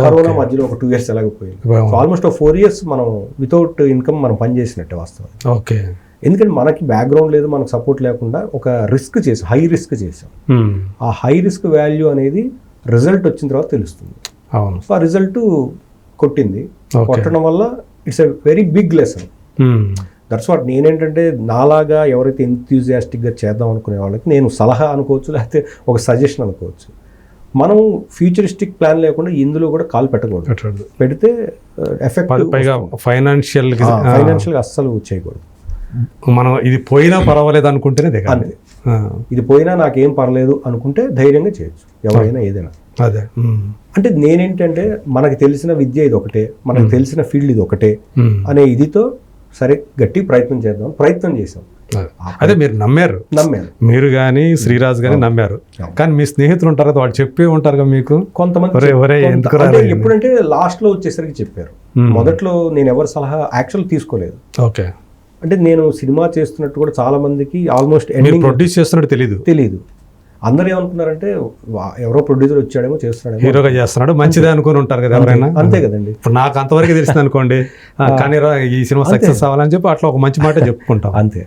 కరోనా మధ్యలో ఒక 2 years ఎలాగపోయింది. ఆల్మోస్ట్ 4 years మనం వితౌట్ ఇన్కమ్ మనం పనిచేసినట్టే వాస్తవం. ఓకే. ఎందుకంటే మనకి బ్యాక్గ్రౌండ్ లేదు, మనకు సపోర్ట్ లేకుండా ఒక రిస్క్ చేసాం, హై రిస్క్ చేసాం. ఆ హై రిస్క్ వాల్యూ అనేది రిజల్ట్ వచ్చిన తర్వాత తెలుస్తుంది. అవును. ఆ రిజల్ట్ కొట్టింది. కొట్టడం వల్ల it's a very big lesson. That's what. నేనేంటంటే నాలాగా ఎవరైతే ఎంథ్యూజియాస్టిక్గా చేద్దాం అనుకునే వాళ్ళకి నేను సలహా అనుకోవచ్చు, లేకపోతే ఒక సజెషన్ అనుకోవచ్చు. మనం ఫ్యూచరిస్టిక్ ప్లాన్ లేకుండా ఇందులో కూడా కాలు పెట్టకూడదు. పెడితే ఎఫెక్ట్ ఫైనాన్షియల్గా అస్సలు చేయకూడదు. మనం ఇది పోయినా పర్వాలేదు అనుకుంటేనే అంతే. ఇది పోయినా నాకేం పర్లేదు అనుకుంటే ధైర్యంగా చేయొచ్చు ఎవరైనా ఏదైనా. అదే అంటే నేనేంటంటే మనకి తెలిసిన విద్య ఇది ఒకటే, మనకు తెలిసిన ఫీల్డ్ ఇది ఒకటే అనే ఇదితో సరే గట్టి ప్రయత్నం చేద్దాం, ప్రయత్నం చేసాం. అదే మీరు నమ్మారు, మీరు కానీ శ్రీరాజ్ కానీ నమ్మారు. కానీ మీ స్నేహితులు ఉంటారు కదా, వాళ్ళు చెప్పే ఉంటారు కదా మీకు కొంతమంది. ఎందుకు ఎప్పుడంటే లాస్ట్ లో వచ్చేసరికి చెప్పారు. మొదట్లో నేను ఎవరి సలహా యాక్చువల్ తీసుకోలేదు. ఓకే. అంటే నేను సినిమా చేస్తున్నట్టు కూడా చాలా మందికి ఆల్మోస్ట్ ప్రొడ్యూస్ చేస్తున్నట్టు తెలియదు. అందరూ ఏమనుకున్నారంటే ఎవరో ప్రొడ్యూసర్ వచ్చాడేమో చేస్తున్నాడు, హీరోగా చేస్తున్నాడు, మంచిదే అనుకుని ఉంటారు కదా ఎవరైనా. అంతే కదండి. ఇప్పుడు నాకు అంతవరకు తెలిసింది అనుకోండి, కానీ ఈ సినిమా సక్సెస్ అవ్వాలని చెప్పి అట్లా ఒక మంచి మాట చెప్పుకుంటాం. అంతే.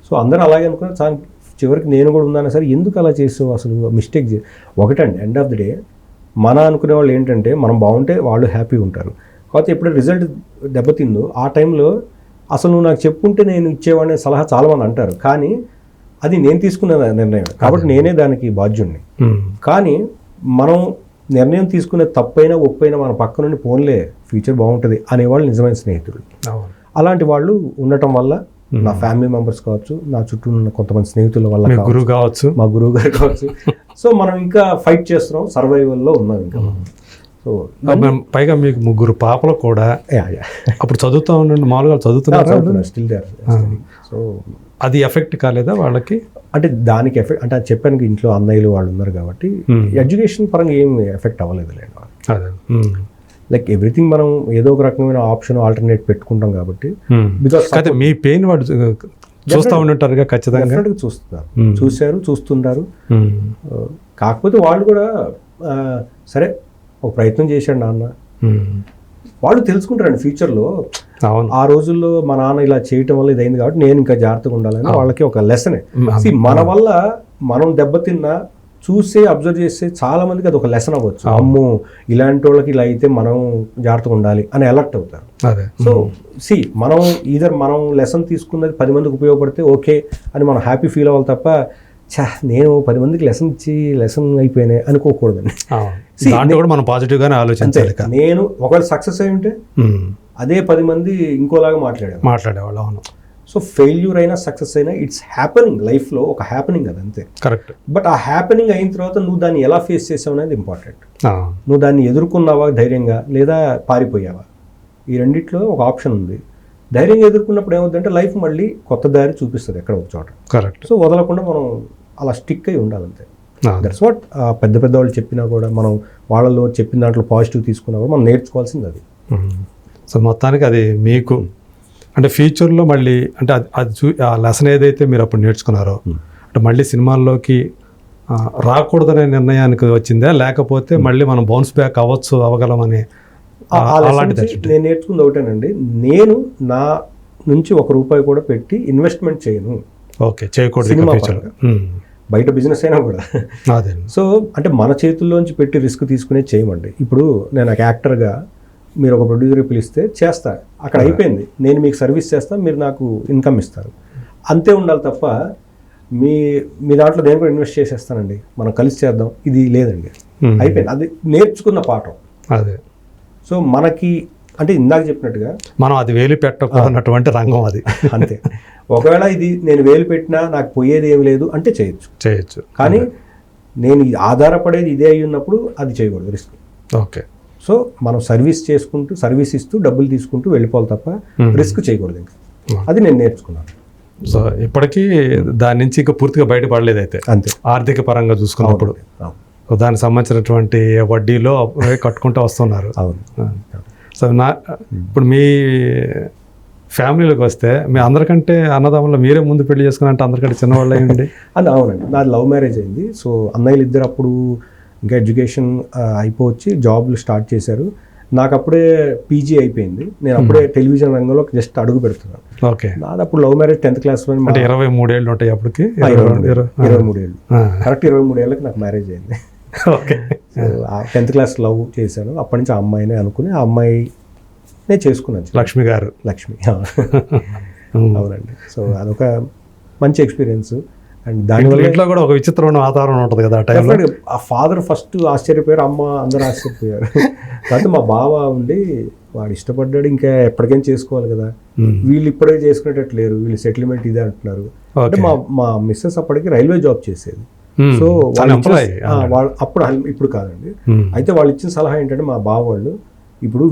సో అందరూ అలాగే అనుకున్నారు. చివరికి నేను కూడా ఉన్నాను సరే, ఎందుకు అలా చేసావు అసలు, మిస్టేక్ ఒకటండి. ఎండ్ ఆఫ్ ది డే మన అనుకునే వాళ్ళు ఏంటంటే మనం బాగుంటే వాళ్ళు హ్యాపీగా ఉంటారు. కాకపోతే ఎప్పుడు రిజల్ట్ దెబ్బతిందో ఆ టైంలో అసలు నువ్వు నాకు చెప్పుంటే నేను ఇచ్చేవాడిని సలహా చాలామంది అంటారు. కానీ అది నేను తీసుకున్న నిర్ణయం కాబట్టి నేనే దానికి బాధ్యుడిని. కానీ మనం నిర్ణయం తీసుకునే తప్పైనా ఒప్పైనా మన పక్క నుండి పోన్లే ఫ్యూచర్ బాగుంటుంది అనేవాళ్ళు నిజమైన స్నేహితులు. అలాంటి వాళ్ళు ఉండటం వల్ల నా ఫ్యామిలీ మెంబర్స్ కావచ్చు, నా చుట్టూ ఉన్న కొంతమంది స్నేహితుల వల్ల, గురువు కావచ్చు, మా గురువు గారు కావచ్చు. సో మనం ఇంకా ఫైట్ చేస్తున్నాం, సర్వైవల్లో ఉన్నాం ఇంకా. సో పైగా మీకు 3 పాపలు కూడా. అప్పుడు చదువుతూ ఉండండి, మామూలుగా చదువుతున్నారు స్టిల్ దేర్. సో అది ఎఫెక్ట్ కాలేదా వాళ్ళకి? అంటే దానికి ఎఫెక్ట్ అంటే చెప్పాను, ఇంట్లో అన్నయ్యలు వాళ్ళు ఉన్నారు కాబట్టి ఎడ్యుకేషన్ పరంగా ఏం ఎఫెక్ట్ అవ్వలేదు లేండి. లైక్ ఎవ్రీథింగ్ మనం ఏదో ఒక రకమైన ఆప్షన్ ఆల్టర్నేట్ పెట్టుకుంటాం కాబట్టి. బికాస్ మీ పెయిన్ వాడు చూస్తూ ఉంటారుగా, ఖచ్చితంగా చూస్తున్నారు, చూస్తున్నారు. కాకపోతే వాళ్ళు కూడా సరే ఒక ప్రయత్నం చేశాడు నాన్న, వాళ్ళు తెలుసుకుంటారండి ఫ్యూచర్లో. ఆ రోజుల్లో మా నాన్న ఇలా చేయటం వల్ల ఇది అయింది కాబట్టి నేను ఇంకా జాగ్రత్తగా ఉండాలని వాళ్ళకి ఒక లెసనే. మన వల్ల మనం దెబ్బతిన్నా చూసే అబ్జర్వ్ చేస్తే చాలా మందికి అది ఒక లెసన్ అవ్వచ్చు. అమ్మో ఇలాంటి వాళ్ళకి ఇలా అయితే మనం జాగ్రత్తగా ఉండాలి అని అలర్ట్ అవుతారు. సో మనం మనం లెసన్ తీసుకున్నది 10 మందికి ఉపయోగపడితే ఓకే అని మనం హ్యాపీ ఫీల్ అవ్వాలి తప్ప నేను 10 మందికి లెసన్ అయిపోయినాయి అనుకోకూడదండి. కూడా మనం పాజిటివ్ గానే ఆలోచించాలి. నేను ఒకవేళ సక్సెస్ అయి ఉంటే అదే 10 మంది ఇంకోలాగా మాట్లాడేవాళ్ళు. అవును. సో ఫెయిల్యూర్ అయినా సక్సెస్ అయినా ఇట్స్ హ్యాపెనింగ్, లైఫ్లో ఒక హ్యాపెనింగ్ అది అంతే. కరెక్ట్. బట్ ఆ హ్యాపెనింగ్ అయిన తర్వాత నువ్వు దాన్ని ఎలా ఫేస్ చేసావు అనేది ఇంపార్టెంట్. నువ్వు దాన్ని ఎదుర్కొన్నావా ధైర్యంగా, లేదా పారిపోయావా? ఈ రెండిట్లో ఒక ఆప్షన్ ఉంది. ధైర్యంగా ఎదుర్కొన్నప్పుడు ఏమవుతుందంటే లైఫ్ మళ్ళీ కొత్త దారి చూపిస్తుంది ఎక్కడ ఒక చోట. కరెక్ట్. సో వదలకుండా మనం అలా స్టిక్ అయి ఉండాలంతే. దట్స్ వాట్ పెద్ద వాళ్ళు చెప్పినా కూడా మనం వాళ్ళలో చెప్పిన దాంట్లో పాజిటివ్ తీసుకున్నా కూడా మనం నేర్చుకోవాల్సింది అది. సో మొత్తానికి అది మీకు అంటే ఫ్యూచర్లో మళ్ళీ అంటే అది ఆ లెసన్ ఏదైతే మీరు అప్పుడు నేర్చుకున్నారో అంటే మళ్ళీ సినిమాల్లోకి రాకూడదనే నిర్ణయానికి వచ్చిందా, లేకపోతే మళ్ళీ మనం బౌన్స్ బ్యాక్ అవ్వగలమని? నేను నేర్చుకుంది ఒకటేనండి, నేను నా నుంచి ₹1 కూడా పెట్టి ఇన్వెస్ట్మెంట్ చేయను. ఓకే, చేయకూడదు సినిమా బయట బిజినెస్ అయినా కూడా. సో అంటే మన చేతుల్లోంచి పెట్టి రిస్క్ తీసుకునే చేయమండి. ఇప్పుడు నేను ఒక యాక్టర్గా మీరు ఒక ప్రొడ్యూసర్ పిలిస్తే చేస్తా, అక్కడ అయిపోయింది. నేను మీకు సర్వీస్ చేస్తాను, మీరు నాకు ఇన్కమ్ ఇస్తారు, అంతే ఉండాలి తప్ప మీ దాంట్లో నేను కూడా ఇన్వెస్ట్ చేసేస్తానండి, మనం కలిసి చేద్దాం, ఇది లేదండి. అయిపోయింది, అది నేర్చుకున్న పాఠం. అదే. సో మనకి అంటే ఇందాక చెప్పినట్టుగా మనం అది వేలు పెట్టకున్నటువంటి రంగం అది అంతే. ఒకవేళ ఇది నేను వేలు పెట్టినా నాకు పోయేది ఏమి లేదు అంటే చేయొచ్చు. కానీ నేను ఆధారపడేది ఇదే అయి ఉన్నప్పుడు అది చేయకూడదు, రిస్క్. ఓకే. సో మనం సర్వీస్ ఇస్తూ డబ్బులు తీసుకుంటూ వెళ్ళిపోవాలి తప్ప రిస్క్ చేయకూడదు. ఇంకా అది నేను నేర్చుకున్నాను. సో ఇప్పటికీ దాని నుంచి ఇంకా పూర్తిగా బయటపడలేదు అయితే. అంతే. ఆర్థిక పరంగా చూసుకున్నప్పుడు దానికి సంబంధించినటువంటి వడ్డీలో కట్టుకుంటూ వస్తున్నారు. అవును. సో ఇప్పుడు మీ ఫ్యామిలీలోకి వస్తే మీ అందరికంటే అన్నదమ్ముల్లో మీరే ముందు పెళ్లి చేసుకున్నారంటే అందరికంటే చిన్నవాళ్ళు అయ్యండి. అది అవునండి, నాది లవ్ మ్యారేజ్ అయింది. సో అన్నయ్యలు ఇద్దరు అప్పుడు ఇంకా ఎడ్యుకేషన్ అయిపోవచ్చి జాబ్లు స్టార్ట్ చేశారు. నాకు అప్పుడే పీజీ అయిపోయింది, నేను అప్పుడే టెలివిజన్ రంగంలో జస్ట్ అడుగు పెడుతున్నాను. ఓకే. నాది అప్పుడు లవ్ మ్యారేజ్ 10th క్లాస్లో. అంటే 23 ఏళ్ళు ఉంటాయి అప్పటికి. 23 ఏళ్ళు కరెక్ట్. 23 ఏళ్ళకి నాకు మ్యారేజ్ అయింది. ఓకే. 10th క్లాస్ లవ్ చేశాను. అప్పటి నుంచి ఆ అమ్మాయినే అనుకుని ఆ అమ్మాయినే చేసుకున్నాను. లక్ష్మి. అవునండి. సో అదొక మంచి ఎక్స్పీరియన్స్. అండ్ దానివల్ల ఇంట్లో కూడా ఒక విచిత్రమైన వాతావరణం ఉంటుంది కదా ఆ టైంలో. ఆ ఫాదర్ ఫస్ట్ ఆశ్చర్యపోయారు, అమ్మ అందరూ ఆశ్చర్యపోయారు. కాబట్టి మా బావ ఉండి వాడు ఇష్టపడ్డాడు, ఇంకా ఎప్పటికైనా చేసుకోవాలి కదా, వీళ్ళు ఇప్పుడే చేసుకునేటట్టు లేరు, వీళ్ళు సెటిల్మెంట్ ఇదే అంటున్నారు. అంటే మా మిస్సెస్ అప్పటికి రైల్వే జాబ్ చేసేది. సో వాళ్ళు అప్పుడు, ఇప్పుడు కాదండి. అయితే వాళ్ళు ఇచ్చిన సలహా ఏంటంటే మా బావ వాళ్ళు,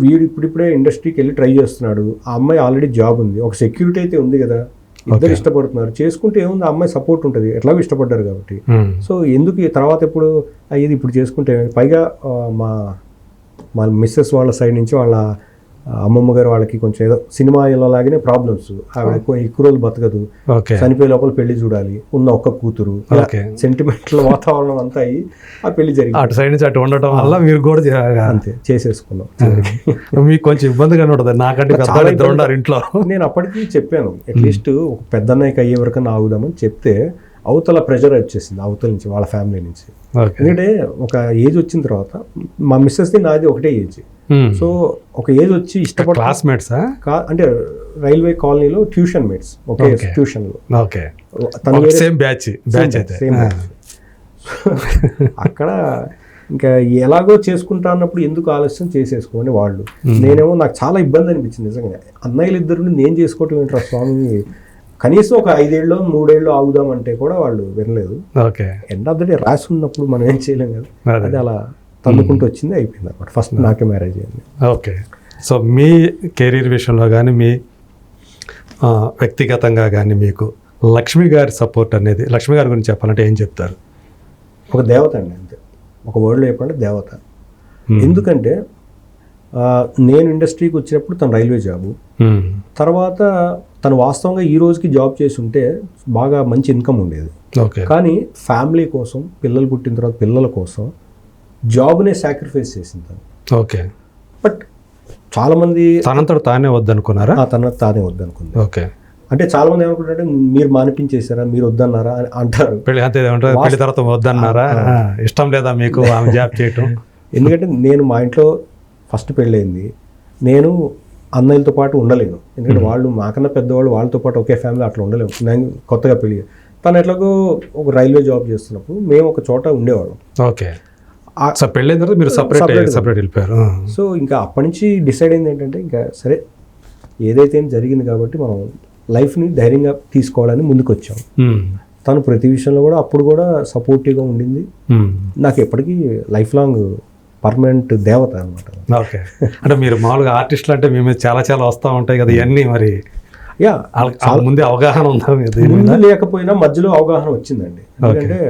వీడు ఇప్పుడిప్పుడే ఇండస్ట్రీకి వెళ్ళి ట్రై చేస్తున్నాడు, ఆ అమ్మాయి ఆల్రెడీ జాబ్ ఉంది, ఒక సెక్యూరిటీ అయితే ఉంది కదా, ఇద్దరు ఇష్టపడుతున్నారు, చేసుకుంటే ఏముంది, ఆ అమ్మాయి సపోర్ట్ ఉంటుంది, ఎట్లాగో ఇష్టపడ్డారు కాబట్టి. సో ఎందుకు ఈ తర్వాత ఎప్పుడు అయ్యేది, ఇప్పుడు చేసుకుంటే పైగా మా మా మిస్సెస్ వాళ్ళ సైడ్ నుంచి వాళ్ళ అమ్మమ్మ గారు వాళ్ళకి కొంచెం ఏదో సినిమాలో లాగానే ప్రాబ్లమ్స్, ఆవిడ ఎక్కువ రోజులు బతకదు, చనిపోయే లోపల పెళ్లి చూడాలి, ఉన్న ఒక్క కూతురు, సెంటిమెంటల్ వాతావరణం అంతా అయ్యి ఆ పెళ్లి జరిగింది. అటు సైడ్ నుంచి అటు ఉండటం వల్ల మీరు కూడా అంతే చేసేసుకున్నాం. మీకు కొంచెం ఇబ్బందిగా ఉంటుంది, నాకంటే పెద్ద ఉన్నారు ఇంట్లో. నేను అప్పటికి చెప్పాను, అట్లీస్ట్ ఒక పెద్ద అన్నయ్యకి అయ్యే వరకు ఆగుదామని చెప్తే అవతల ప్రెషర్ వచ్చేసింది, అవతల నుంచి వాళ్ళ ఫ్యామిలీ నుంచి. ఎందుకంటే ఒక ఏజ్ వచ్చిన తర్వాత మా మిస్సెస్ది నాది ఒకటే ఏజ్. సో ఒక ఏజ్ వచ్చి ఇష్టపడి క్లాస్మేట్స్ అంటే రైల్వే కాలనీలో ట్యూషన్ మేట్స్, ఒకే ట్యూషన్ లో, అక్కడ ఇంకా ఎలాగో చేసుకుంటా అన్నప్పుడు ఎందుకు ఆలస్యం చేసేసుకోని వాళ్ళు. నేనేమో నాకు చాలా ఇబ్బంది అనిపించింది నిజంగా, అన్నయ్యలు ఇద్దరు నేను చేసుకోవటం ఏంట్రా స్వామి, కనీసం ఒక 5 ఏళ్ళు 3 ఏళ్ళు ఆగుదామంటే కూడా వాళ్ళు వినలేదు. ఎండ్ ఆఫ్ ద డే రాసి ఉన్నప్పుడు మనం ఏం చేయలేం కదా, అది అలా తన్నుకుంటూ వచ్చింది, అయిపోయింది అనమాట. ఫస్ట్ నాకే మ్యారేజ్ అయింది. ఓకే. సో మీ కెరీర్ విషయంలో కానీ మీ వ్యక్తిగతంగా కానీ మీకు లక్ష్మి గారి సపోర్ట్ అనేది, లక్ష్మి గారి గురించి చెప్పాలంటే ఏం చెప్తారు? ఒక దేవత అండి, అంతే. ఒక వర్డ్లో చెప్పాలంటే దేవత. ఎందుకంటే నేను ఇండస్ట్రీకి వచ్చినప్పుడు తను రైల్వే జాబు, తర్వాత తను వాస్తవంగా ఈ రోజుకి జాబ్ చేసి ఉంటే బాగా మంచి ఇన్కమ్ ఉండేది. కానీ ఫ్యామిలీ కోసం, పిల్లలు పుట్టిన తర్వాత పిల్లల కోసం జాబ్నే సాక్రిఫైస్ చేసింది తను. ఓకే. బట్ చాలా మంది తనంతట తానే వద్దనుకున్నారా? తానే వద్దనుకుంది. ఓకే. అంటే చాలా మంది ఏమనుకుంటారంటే మీరు మానిపించేశారా, మీరు వద్దన్నారా అని అంటారు. పెళ్లి తర్వాత వద్దన్నారా, ఇష్టం లేదా మీకు ఆమె జాబ్ చేయటం? ఎందుకంటే నేను మా ఇంట్లో ఫస్ట్ పెళ్ళయింది, నేను అన్నయ్యలతో పాటు ఉండలేను, ఎందుకంటే వాళ్ళు మాకన్నా పెద్దవాళ్ళు, వాళ్ళతో పాటు ఒకే ఫ్యామిలీ, అట్లా ఉండలేము. నేను కొత్తగా పెళ్ళి, తను ఎట్లాగో ఒక రైల్వే జాబ్ చేస్తున్నప్పుడు మేము ఒక చోట ఉండేవాళ్ళం. ఓకే. పెళ్ళైన తర్వాత మీరు సపరేట్ వెళ్ళిపోయారు. సో ఇంకా అప్పటి నుంచి డిసైడ్ అయింది ఏంటంటే, ఇంకా సరే ఏదైతే జరిగింది కాబట్టి మనం లైఫ్ని ధైర్యంగా తీసుకోవాలని ముందుకు వచ్చాం. తను ప్రతి విషయంలో కూడా అప్పుడు కూడా సపోర్టివ్గా ఉండింది. నాకు ఎప్పటికీ లైఫ్ లాంగ్ పర్మనెంట్ దేవత అనమాట. ఓకే. అంటే మీరు మామూలుగా ఆర్టిస్టులు అంటే మీ మీద చాలా చాలా వస్తూ ఉంటాయి కదా, ఇవన్నీ మరి ముందే అవగాహన ఉందా? ముందు లేకపోయినా మధ్యలో అవగాహన వచ్చిందండి. ఎందుకంటే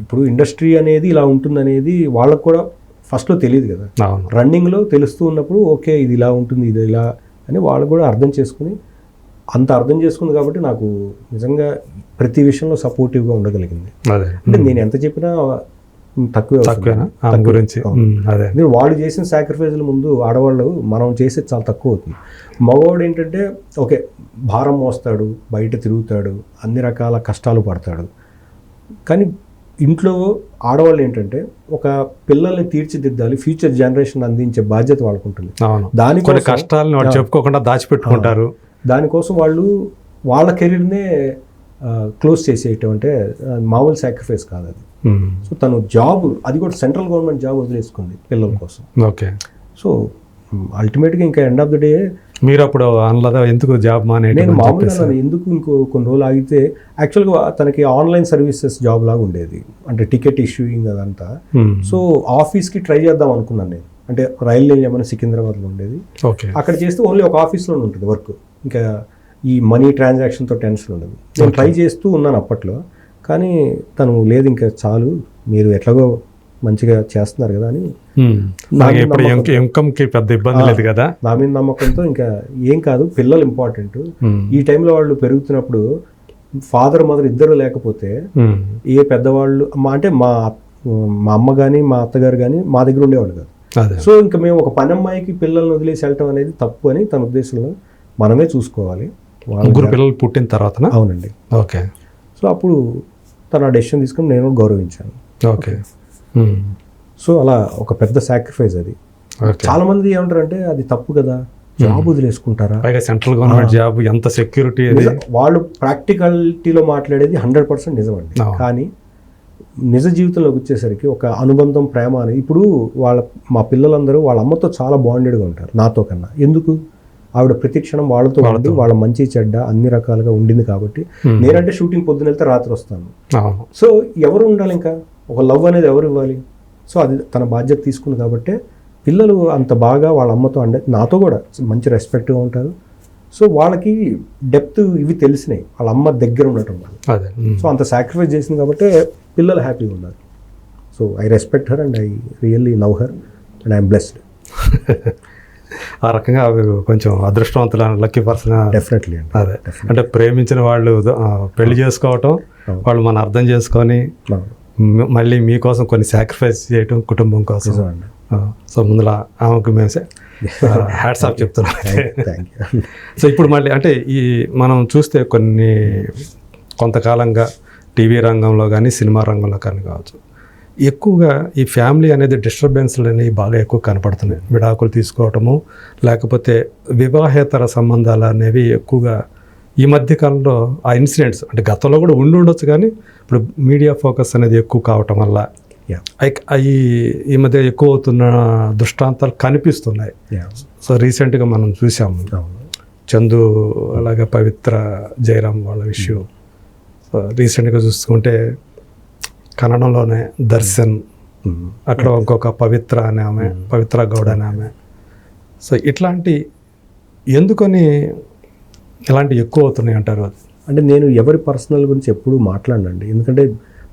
ఇప్పుడు ఇండస్ట్రీ అనేది ఇలా ఉంటుందనేది వాళ్ళకు కూడా ఫస్ట్లో తెలియదు కదా, రన్నింగ్లో తెలుస్తూ ఉన్నప్పుడు ఓకే ఇది ఇలా ఉంటుంది, ఇది ఇలా అని వాళ్ళు కూడా అర్థం చేసుకుని, అంత అర్థం చేసుకుంది కాబట్టి నాకు నిజంగా ప్రతి విషయంలో సపోర్టివ్గా ఉండగలిగింది. అంటే నేను ఎంత చెప్పినా తక్కువేనా గురించి. వాళ్ళు చేసిన సాక్రిఫైస్ల ముందు ఆడవాళ్ళు మనం చేసేది చాలా తక్కువ అవుతుంది. మగవాడు ఏంటంటే ఓకే భారం మోస్తాడు, బయట తిరుగుతాడు, అన్ని రకాల కష్టాలు పడతాడు. కానీ ఇంట్లో ఆడవాళ్ళు ఏంటంటే ఒక పిల్లల్ని తీర్చిదిద్దాలి, ఫ్యూచర్ జనరేషన్ అందించే బాధ్యత వాళ్ళకు ఉంటుంది. దానికోసం కష్టాలను వాళ్ళు చెప్పుకోకుండా దాచిపెట్టుకుంటారు. దానికోసం వాళ్ళు వాళ్ళ కెరీర్నే క్లోజ్ చేసేయటం అంటే మామూలు సాక్రిఫైస్ కాదు అది. సో తను జాబ్, అది కూడా సెంట్రల్ గవర్నమెంట్ జాబ్ వదిలేసుకుంది పిల్లల కోసం. ఓకే. సో అల్టిమేట్గా ఇంకా ఎండ్ ఆఫ్ ద డే మీరు అప్పుడు అనలేదా ఎందుకు జాబ్ మానేయడం? నేను మామూలుగా ఎందుకు ఇంకో కొన్ని రోజులు ఆగితే, యాక్చువల్గా తనకి ఆన్లైన్ సర్వీసెస్ జాబ్ లాగా ఉండేది, అంటే టికెట్ ఇష్యూయింగ్ అదంతా. సో ఆఫీస్కి ట్రై చేద్దాం అనుకున్నాను నేను, అంటే రైల్వే ఏమైనా సికింద్రాబాద్లో ఉండేది, అక్కడ చేస్తే ఓన్లీ ఒక ఆఫీస్లోనే ఉంటుంది వర్క్, ఇంకా ఈ మనీ ట్రాన్సాక్షన్తో టెన్షన్ ఉండదు. నేను ట్రై చేస్తూ ఉన్నాను అప్పట్లో, కానీ తను లేదు ఇంకా చాలు, మీరు ఎట్లాగో మంచిగా చేస్తున్నారు కదా అని, ఇన్కమ్కి పెద్ద ఇబ్బంది లేదు కదా, నా మీద నమ్మకంతో ఇంకా ఏం కాదు, పిల్లలు ఇంపార్టెంట్. ఈ టైంలో వాళ్ళు పెరుగుతున్నప్పుడు ఫాదర్ మదర్ ఇద్దరు లేకపోతే ఏ పెద్దవాళ్ళు అంటే మా అమ్మ కానీ మా అత్తగారు కానీ మా దగ్గర ఉండేవాళ్ళు కాదు. సో ఇంకా మేము ఒక పని అమ్మాయికి పిల్లల్ని వదిలేసి వెళ్ళటం అనేది తప్పు అని తన ఉద్దేశంలో మనమే చూసుకోవాలి. ముగ్గురు పిల్లలు పుట్టిన తర్వాత? అవునండి. ఓకే. సో అప్పుడు తన డెసిషన్ తీసుకుని నేను గౌరవించాను. ఓకే. సో అలా ఒక పెద్ద సాక్రిఫైస్ అది. చాలా మంది ఏమంటారంటే అది తప్పు కదా, జాబ్ వదిలేసుకుంటారా, పైగా సెంట్రల్ గవర్నమెంట్ జాబ్, ఎంత సెక్యూరిటీ. వాళ్ళు ప్రాక్టికాలిటీలో మాట్లాడేది 100% నిజమండి. కానీ నిజ జీవితంలోకి వచ్చేసరికి ఒక అనుబంధం, ప్రేమ అనేది, ఇప్పుడు మా పిల్లలందరూ వాళ్ళ అమ్మతో చాలా బాండెడ్గా ఉంటారు నాతో కన్నా. ఎందుకు? ఆవిడ ప్రతి క్షణం వాళ్ళతో ఉండి వాళ్ళ మంచి చెడ్డ అన్ని రకాలుగా ఉండింది కాబట్టి. నేనంటే షూటింగ్ పొద్దున వెళ్తే రాత్రి వస్తాను. సో ఎవరు ఉండాలి, ఇంకా ఒక లవ్ అనేది ఎవరు ఇవ్వాలి? సో అది తన బాధ్యత తీసుకుంది కాబట్టి పిల్లలు అంత బాగా వాళ్ళ అమ్మతో నాతో కూడా మంచి రెస్పెక్ట్గా ఉంటారు. సో వాళ్ళకి డెప్త్ ఇవి తెలిసినాయి, వాళ్ళ అమ్మ దగ్గర ఉండటం వల్ల. అదే సో అంత సాక్రిఫైస్ చేసింది కాబట్టి పిల్లలు హ్యాపీగా ఉన్నారు. So I respect her and I really love her and I'm blessed. ఆ రకంగా అవి కొంచెం అదృష్టవంతుల లక్కీ పర్సన్. డెఫినెట్లీ అండి. అదే అంటే ప్రేమించిన వాళ్ళు పెళ్లి చేసుకోవటం, వాళ్ళు మనం అర్థం చేసుకొని మళ్ళీ మీకోసం కొన్ని సాక్రిఫైస్ చేయటం కుటుంబం కోసం. అండి. సో ముందులా ఆమెకు మేము హ్యాట్స్ ఆఫ్ చెప్తున్నాం. Thank you. సో ఇప్పుడు మళ్ళీ అంటే ఈ మనం చూస్తే కొంతకాలంగా టీవీ రంగంలో కానీ సినిమా రంగంలో కానీ కావచ్చు, ఎక్కువగా ఈ ఫ్యామిలీ అనేది డిస్టర్బెన్స్లు అనేవి బాగా ఎక్కువ కనపడుతున్నాయి. విడాకులు తీసుకోవటము, లేకపోతే వివాహేతర సంబంధాలు అనేవి ఎక్కువగా ఈ మధ్య కాలంలో ఆ ఇన్సిడెంట్స్ అంటే గతంలో కూడా ఉండొచ్చు, కానీ ఇప్పుడు మీడియా ఫోకస్ అనేది ఎక్కువ కావటం వల్ల అవి ఈ మధ్య ఎక్కువ అవుతున్న దృష్టాంతాలు కనిపిస్తున్నాయి. సో రీసెంట్గా మనం చూసాము చందు అలాగే పవిత్ర జయరామ్ వాళ్ళ విషయం. సో రీసెంట్గా చూసుకుంటే కన్నడంలోనే దర్శన్, అక్కడ ఇంకొక పవిత్ర అనే ఆమె, పవిత్ర గౌడ్ అనే ఆమె. సో ఇట్లాంటి ఎందుకని ఇలాంటి ఎక్కువ అవుతున్నాయి అంటారు? అంటే నేను ఎవరి పర్సనల్ గురించి ఎప్పుడూ మాట్లాడనండి, ఎందుకంటే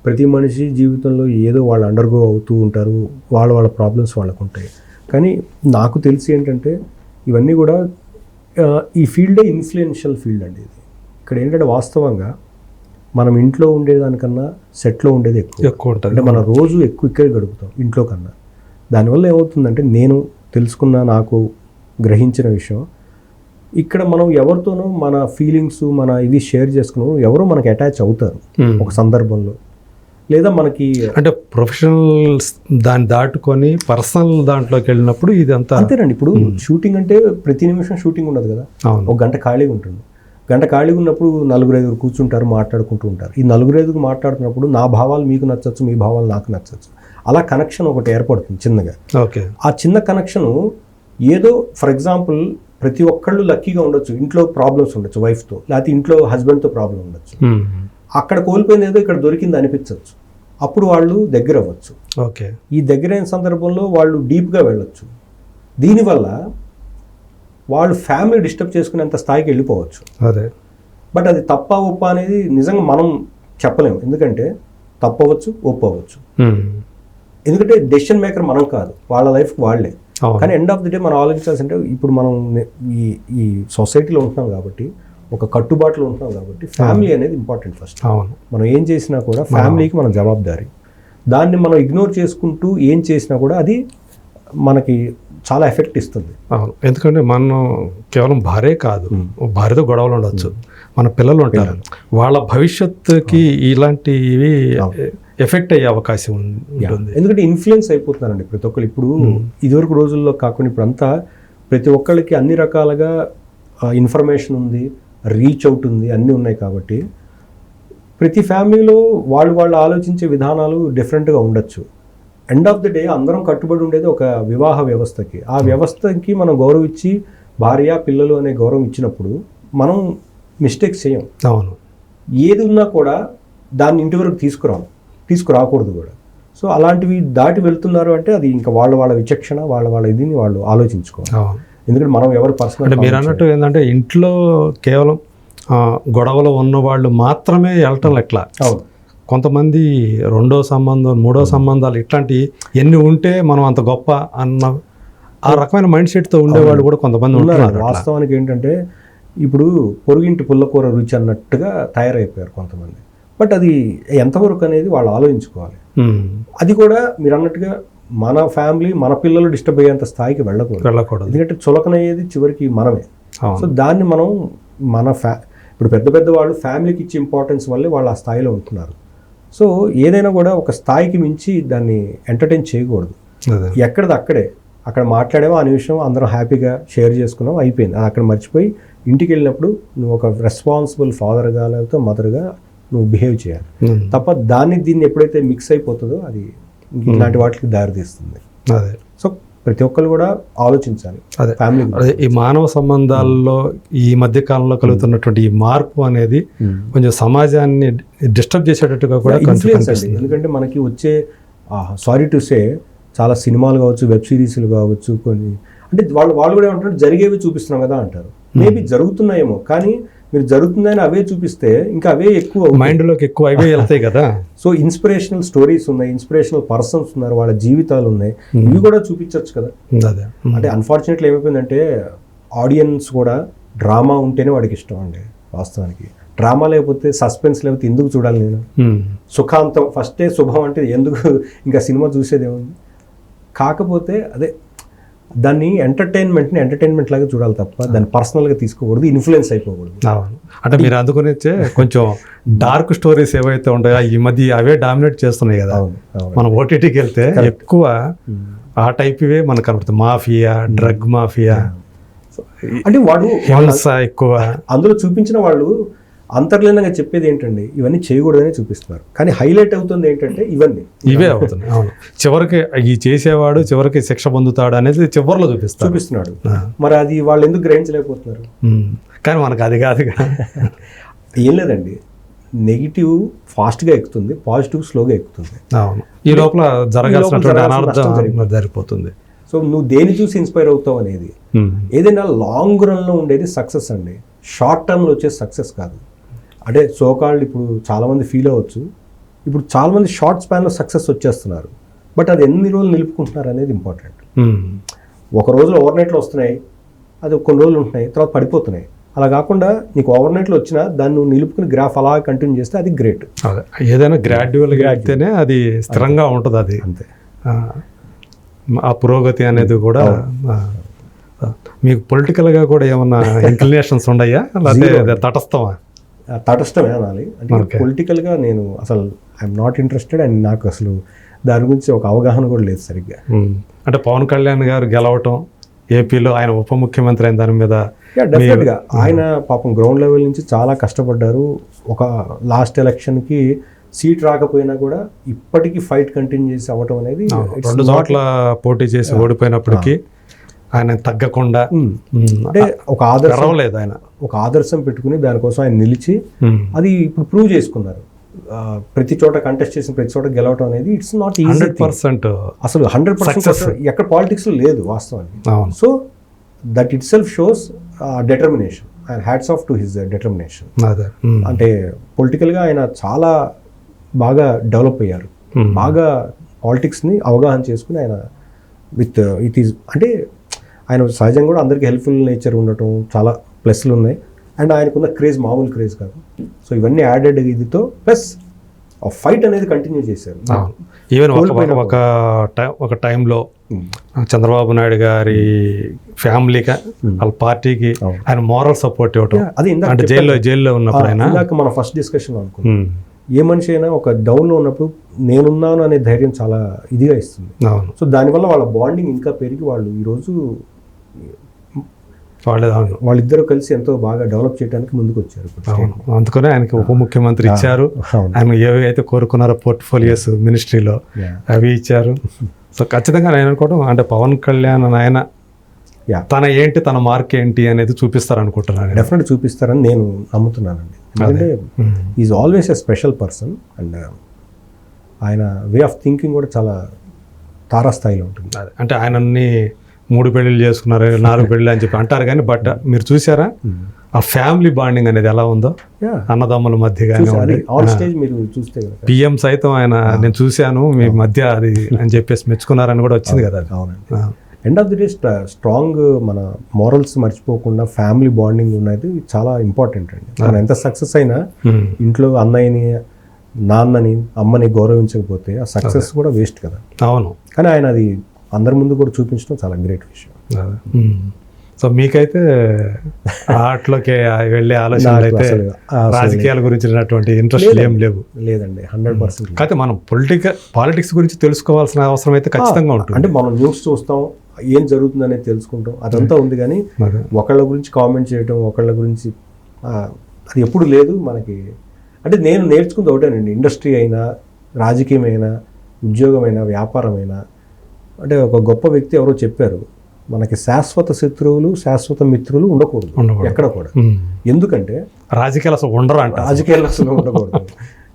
ప్రతి మనిషి జీవితంలో ఏదో వాళ్ళు అండర్గో అవుతూ ఉంటారు, వాళ్ళ ప్రాబ్లమ్స్ వాళ్ళకు ఉంటాయి. కానీ నాకు తెలిసి ఏంటంటే ఇవన్నీ కూడా ఈ ఫీల్డే ఇన్ఫ్లుయెన్షియల్ ఫీల్డ్ అండి. ఇది ఇక్కడ ఏంటంటే వాస్తవంగా మనం ఇంట్లో ఉండేదానికన్నా సెట్లో ఉండేది ఎక్కువ ఉంటుంది. అంటే మనం రోజు ఇక్కడే గడుపుతాం ఇంట్లో కన్నా. దానివల్ల ఏమవుతుందంటే నేను తెలుసుకున్న, నాకు గ్రహించిన విషయం, ఇక్కడ మనం ఎవరితోనో మన ఫీలింగ్స్ మన ఇవి షేర్ చేసుకున్నాం, ఎవరో మనకి అటాచ్ అవుతారు ఒక సందర్భంలో, లేదా మనకి అంటే ప్రొఫెషనల్ దాన్ని దాటుకొని పర్సనల్ దాంట్లోకి వెళ్ళినప్పుడు ఇదంతా అంతేనండి. ఇప్పుడు షూటింగ్ అంటే ప్రతి నిమిషం షూటింగ్ ఉండదు కదా, ఒక గంట ఖాళీగా ఉంటుంది. గంట ఖాళీగా ఉన్నప్పుడు 4-5 కూర్చుంటారు, మాట్లాడుకుంటూ ఉంటారు. ఈ 4-5 మాట్లాడుతున్నప్పుడు నా భావాలు మీకు నచ్చచ్చు, మీ భావాలు నాకు నచ్చచ్చు, అలా కనెక్షన్ ఒకటి ఏర్పడుతుంది చిన్నగా. ఓకే. ఆ చిన్న కనెక్షను ఏదో ఫర్ ఎగ్జాంపుల్ ప్రతి ఒక్కళ్ళు లక్కీగా ఉండొచ్చు, ఇంట్లో ప్రాబ్లమ్స్ ఉండొచ్చు వైఫ్తో, లేకపోతే ఇంట్లో హస్బెండ్తో ప్రాబ్లం ఉండొచ్చు. అక్కడ కోల్పోయింది ఏదో ఇక్కడ దొరికింది అనిపించవచ్చు, అప్పుడు వాళ్ళు దగ్గర అవ్వచ్చు. ఓకే. ఈ దగ్గరైన సందర్భంలో వాళ్ళు డీప్గా వెళ్ళొచ్చు. దీనివల్ల వాళ్ళు ఫ్యామిలీ డిస్టర్బ్ చేసుకునేంత స్థాయికి వెళ్ళిపోవచ్చు. అదే. బట్ అది తప్ప ఒప్ప అనేది నిజంగా మనం చెప్పలేము, ఎందుకంటే తప్పవచ్చు ఒప్పు అవ్వచ్చు. ఎందుకంటే డెసిషన్ మేకర్ మనం కాదు, వాళ్ళ లైఫ్కి వాళ్ళే. కానీ ఎండ్ ఆఫ్ ది డే మనం ఆలోచించాల్సింటే ఇప్పుడు మనం ఈ సొసైటీలో ఉంటున్నాం కాబట్టి, ఒక కట్టుబాటులో ఉంటున్నాం కాబట్టి ఫ్యామిలీ అనేది ఇంపార్టెంట్ ఫస్ట్. మనం ఏం చేసినా కూడా ఫ్యామిలీకి మనం జవాబుదారీ. దాన్ని మనం ఇగ్నోర్ చేసుకుంటూ ఏం చేసినా కూడా అది మనకి చాలా ఎఫెక్ట్ ఇస్తుంది. అవును. ఎందుకంటే మనం కేవలం భార్య కాదు, భార్యతో గొడవలు ఉండొచ్చు, మన పిల్లలు ఉంటారు, వాళ్ళ భవిష్యత్తుకి ఇలాంటివి ఎఫెక్ట్ అయ్యే అవకాశం ఉంటుంది. ఎందుకంటే ఇన్ఫ్లుయెన్స్ అయిపోతున్నారండి ప్రతి ఒక్కరు. ఇప్పుడు ఇదివరకు రోజుల్లో కాకుండా ఇప్పుడు అంతా ప్రతి ఒక్కళ్ళకి అన్ని రకాలుగా ఇన్ఫర్మేషన్ ఉంది, రీచ్ అవుట్ ఉంది, అన్నీ ఉన్నాయి. కాబట్టి ప్రతి ఫ్యామిలీలో వాళ్ళు ఆలోచించే విధానాలు డిఫరెంట్గా ఉండొచ్చు. ఎండ్ ఆఫ్ ది డే అందరం కట్టుబడి ఉండేది ఒక వివాహ వ్యవస్థకి. ఆ వ్యవస్థకి మనం గౌరవం ఇచ్చి భార్య పిల్లలు అనే గౌరవం ఇచ్చినప్పుడు మనం మిస్టేక్స్ చేయం. అవును. ఏది ఉన్నా కూడా దాన్ని ఇంటి వరకు తీసుకురాకూడదు కూడా. సో అలాంటివి దాటి వెళ్తున్నారు అంటే అది ఇంకా వాళ్ళ విచక్షణ, వాళ్ళ ఇదిని వాళ్ళు ఆలోచించుకోవాలి. ఎందుకంటే మనం ఎవరు పర్సనల్ అంటే మీరు అన్నట్టు ఏంటంటే ఇంట్లో కేవలం గొడవలు ఉన్నవాళ్ళు మాత్రమే వెళ్ళటం ఎట్లా. అవును. కొంతమంది రెండో సంబంధం, మూడో సంబంధాలు ఇట్లాంటి ఎన్ని ఉంటే మనం అంత గొప్ప అన్న ఆ రకమైన మైండ్ సెట్తో ఉండేవాళ్ళు కూడా కొంతమంది ఉన్నారు. వాస్తవానికి ఏంటంటే ఇప్పుడు పొరుగింటి పుల్లకూర రుచి అన్నట్టుగా తయారైపోయారు కొంతమంది. బట్ అది ఎంతవరకు అనేది వాళ్ళు ఆలోచించుకోవాలి. అది కూడా మీరు అన్నట్టుగా మన ఫ్యామిలీ, మన పిల్లలు డిస్టర్బ్ అయ్యేంత స్థాయికి వెళ్ళకూడదు. ఎందుకంటే చులకనయ్యేది చివరికి మనమే. సో దాన్ని మనం ఇప్పుడు పెద్ద వాళ్ళు ఫ్యామిలీకి ఇచ్చే ఇంపార్టెన్స్ వల్లే వాళ్ళు ఆ స్థాయిలో ఉంటున్నారు. సో ఏదైనా కూడా ఒక స్థాయికి మించి దాన్ని ఎంటర్టైన్ చేయకూడదు. ఎక్కడిది అక్కడే, అక్కడ మాట్లాడేమో ఆ నిమిషం అందరం హ్యాపీగా షేర్ చేసుకున్నాం, అయిపోయింది. అది అక్కడ మర్చిపోయి ఇంటికి వెళ్ళినప్పుడు నువ్వు ఒక రెస్పాన్సిబుల్ ఫాదర్గా లేకపోతే మదర్గా నువ్వు బిహేవ్ చేయాలి తప్ప దీన్ని ఎప్పుడైతే మిక్స్ అయిపోతుందో అది ఇలాంటి వాటికి దారితీస్తుంది. అదే. సో ప్రతి ఒక్కరు కూడా ఆలోచించాలి. అదే ఫ్యామిలీ, అదే ఈ మానవ సంబంధాల్లో ఈ మధ్య కాలంలో కలుగుతున్నటువంటి ఈ మార్పు అనేది కొంచెం సమాజాన్ని డిస్టర్బ్ చేసేటట్టుగా కూడా కనిపిస్తుంది. ఎందుకంటే మనకి వచ్చే సారీ టు సే చాలా సినిమాలు కావచ్చు, వెబ్ సిరీస్లు కావచ్చు, కొన్ని అంటే వాళ్ళు కూడా ఏమంటారు జరిగేవి చూపిస్తున్నాం కదా అంటారు. మేబీ జరుగుతున్నాయేమో, కానీ మీరు జరుగుతుందని అవే చూపిస్తే ఇంకా అవే ఎక్కువ మైండ్లోకి ఎక్కువ అవే వెళ్తాయి కదా. సో ఇన్స్పిరేషనల్ స్టోరీస్ ఉన్నాయి, ఇన్స్పిరేషనల్ పర్సన్స్ ఉన్నారు, వాళ్ళ జీవితాలు ఉన్నాయి, ఇవి కూడా చూపించవచ్చు కదా. అదే అంటే అన్ఫార్చునేట్లీ ఏమైపోయిందంటే ఆడియన్స్ కూడా డ్రామా ఉంటేనే వాడికి ఇష్టం అండి. వాస్తవానికి డ్రామా లేకపోతే, సస్పెన్స్ లేకపోతే ఎందుకు చూడాలి నేను? సుఖాంతం ఫస్టే శుభం అంటే ఎందుకు ఇంకా సినిమా చూసేది ఏముంది? కాకపోతే అదే దాన్ని ఎంటర్టైన్మెంట్ లాగా చూడాలి తప్ప దాన్ని పర్సనల్గా తీసుకోకూడదు, ఇన్ఫ్లుయెన్స్ అయిపోకూడదు. అవును, అంటే మీరు అందుకునే కొంచెం డార్క్ స్టోరీస్ ఏవైతే ఉంటాయో ఈ మధ్య అవే డామినేట్ చేస్తున్నాయి కదా. మనం ఓటీటీకి వెళ్తే ఎక్కువ ఆ టైప్ ఇవే మనకు కనబడుతుంది. మాఫియా, డ్రగ్ మాఫియా, అంటే వాడు హింస ఎక్కువ. అందులో చూపించిన వాళ్ళు అంతర్లీనంగా చెప్పేది ఏంటండి, ఇవన్నీ చేయకూడదని చూపిస్తున్నారు, కానీ హైలైట్ అవుతుంది ఏంటంటే ఇవే అవుతుంది. అవును, చివరికి ఈ చేసేవాడు చివరికి శిక్ష పొందుతాడు అనేది చివరిలో చూపిస్తున్నాడు. మరి అది వాళ్ళు ఎందుకు గ్రహించలేకపోతున్నారు? కానీ మనకు అది కాదుగా. ఏం లేదండి, నెగిటివ్ ఫాస్ట్గా ఎక్కుతుంది, పాజిటివ్ స్లోగా ఎక్కుతుంది. అవును, ఈ లోపల జరగాల్సినటువంటి అనార్థం జరిగిపోతుంది. సో నువ్వు దేని చూసి ఇన్స్పైర్ అవుతావు అనేది, ఏదైనా లాంగ్ రన్లో ఉండేది సక్సెస్ అండి, షార్ట్ టర్మ్లో వచ్చే సక్సెస్ కాదు. అంటే సోకాల్డ్ ఇప్పుడు చాలామంది ఫీల్ అవ్వచ్చు, ఇప్పుడు చాలామంది షార్ట్ స్పాన్లో సక్సెస్ వచ్చేస్తున్నారు, బట్ అది ఎన్ని రోజులు నిలుపుకుంటున్నారు అనేది ఇంపార్టెంట్. ఒక రోజులో ఓవర్ నైట్లో వస్తున్నాయి, అది కొన్ని రోజులు ఉంటున్నాయి, తర్వాత పడిపోతున్నాయి. అలా కాకుండా నీకు ఓవర్ నైట్లో వచ్చినా దాన్ని నువ్వు నిలుపుకుని గ్రాఫ్ అలా కంటిన్యూ చేస్తే అది గ్రేట్. ఏదైనా గ్రాడ్యువల్గా అయితేనే అది స్థిరంగా ఉంటుంది. అది అంతే, ఆ పురోగతి అనేది కూడా. మీకు పొలిటికల్గా కూడా ఏమన్నా ఇంక్లినేషన్స్ ఉన్నాయా, లేకపోతే తటస్థమా? తటస్థమే అనాలి. అంటే పొలిటికల్గా నేను అసలు ఐఎమ్ నాట్ ఇంట్రెస్టెడ్, అండ్ నాకు అసలు దాని గురించి ఒక అవగాహన కూడా లేదు సరిగ్గా. అంటే పవన్ కళ్యాణ్ గారు గెలవటం ఏపీలో, ఆయన ఉప ముఖ్యమంత్రి అయిన దాని మీద డెఫినెట్గా ఆయన పాపం గ్రౌండ్ లెవెల్ నుంచి చాలా కష్టపడ్డారు. ఒక లాస్ట్ ఎలక్షన్కి సీట్ రాకపోయినా కూడా ఇప్పటికీ ఫైట్ కంటిన్యూ చేసి అవ్వటం అనేది, 2 చోట్ల పోటీ చేసి ఓడిపోయినప్పటికీ ఆయన తగ్గకుండా, అంటే ఒక ఆదర్శం లేదు, ఆయన ఒక ఆదర్శం పెట్టుకుని దానికోసం ఆయన నిలిచి అది ఇప్పుడు ప్రూవ్ చేసుకున్నారు. ప్రతి చోట కంటెస్ట్ చేసిన ప్రతి చోట గెలవటం అనేది ఇట్స్ నాట్ ఈజీ. 100% అసలు 100% ఎక్కడ పాలిటిక్స్ లేదు వాస్తవానికి. So that it self shows determination, and hats off to his determination. అంటే పొలిటికల్గా ఆయన చాలా బాగా డెవలప్ అయ్యారు, బాగా పాలిటిక్స్ని అవగాహన చేసుకుని ఆయన విత్ ఇట్ ఈజ్, అంటే ఆయన సహజంగా కూడా అందరికీ హెల్ప్ఫుల్ నేచర్ ఉండటం చాలా ప్లస్లు ఉన్నాయి, అండ్ ఆయనకున్న క్రేజ్ మామూలు క్రేజ్ కాదు. సో ఇవన్నీ యాడెడ్ ఇదితో ప్లస్ ఫైట్ అనేది కంటిన్యూ చేశారు. ఈవెన్ ఒక టైంలో చంద్రబాబు నాయుడు గారి ఫ్యామిలీకి, వాళ్ళ పార్టీకి ఆయన మోరల్ సపోర్ట్ ఇవ్వటం. అది అంటే జైల్లో ఉన్నప్పుడు ఆయన, ఇందాక మన ఫస్ట్ డిస్కషన్ అనుకున్నాం, ఏ మనిషి అయినా ఒక డౌన్లో ఉన్నప్పుడు నేనున్నాను అనే ధైర్యం చాలా ఇదిగా ఇస్తుంది. సో దానివల్ల వాళ్ళ బాండింగ్ ఇంకా పెరిగి వాళ్ళు ఈరోజు వాళ్ళిద్దరూ కలిసి ఎంతో బాగా డెవలప్ చేయడానికి ముందుకు వచ్చారు. అందుకనే ఆయనకి ఉప ముఖ్యమంత్రి ఇచ్చారు, ఆయన ఏవైతే కోరుకున్నారో పోర్ట్ఫోలియోస్ మినిస్ట్రీలో అవి ఇచ్చారు. సో ఖచ్చితంగా నేను అనుకోవడం, అంటే పవన్ కళ్యాణ్ ఆయన తన మార్క్ ఏంటి అనేది చూపిస్తారు అనుకుంటున్నాను. డెఫినెట్ చూపిస్తారని నేను నమ్ముతున్నానండి. ఎందుకంటే is always a special person, and ఆయన వే ఆఫ్ థింకింగ్ కూడా చాలా తారాస్థాయిలో ఉంటుంది. అంటే ఆయనన్ని 3 పెళ్ళిళ్ళు చేసుకున్నారు, 4 పెళ్ళిళ్ళు అని చెప్పి అంటారు కానీ, బట్ మీరు చూసారా ఆ ఫ్యామిలీ బాండింగ్ అనేది ఎలా ఉందో అన్నదమ్ముల మధ్య కానీ, ఆన్ స్టేజ్ మీరు చూస్తే పిఎం సైతం ఆయన నేను చూశాను మీ మధ్య అది అని చెప్పేసి మెచ్చుకున్నారని కూడా వచ్చింది కదా. అవునండి, end of the day strong మన మోరల్స్ మర్చిపోకుండా ఫ్యామిలీ బాండింగ్ ఉన్నది చాలా ఇంపార్టెంట్ అండి. మనం ఎంత సక్సెస్ అయినా ఇంట్లో అన్నయ్యని, నాన్నని, అమ్మని గౌరవించకపోతే ఆ సక్సెస్ కూడా వేస్ట్ కదా. అవును, కానీ ఆయన అది అందరి ముందు కూడా చూపించడం చాలా గ్రేట్ విషయం. సో మీకైతే ఆటలోకి వెళ్ళే ఆలోచనలు అయితే, రాజకీయాల గురించినటువంటి ఇంట్రెస్ట్ ఏం లేదండి, 100%. కాకపోతే మనం పాలిటిక్స్ గురించి తెలుసుకోవాల్సిన అవసరం అయితే ఖచ్చితంగా ఉంటుంది. అంటే మనం న్యూస్ చూస్తాం, ఏం జరుగుతుంది అనేది తెలుసుకుంటాం, అదంతా ఉంది. కానీ ఒకళ్ళ గురించి కామెంట్ చేయడం, ఒకళ్ళ గురించి అది ఎప్పుడు లేదు మనకి. అంటే నేను నేర్చుకుంది ఒకటేనండి, ఇండస్ట్రీ అయినా, రాజకీయం అయినా, ఉద్యోగమైనా, వ్యాపారమైనా. అంటే ఒక గొప్ప వ్యక్తి ఎవరో చెప్పారు, మనకి శాశ్వత శత్రువులు, శాశ్వత మిత్రులు ఉండకూడదు ఎక్కడ కూడా. ఎందుకంటే రాజకీయాలు అసలు ఉండరు అంట, రాజకీయాలు అసలు ఉండకూడదు.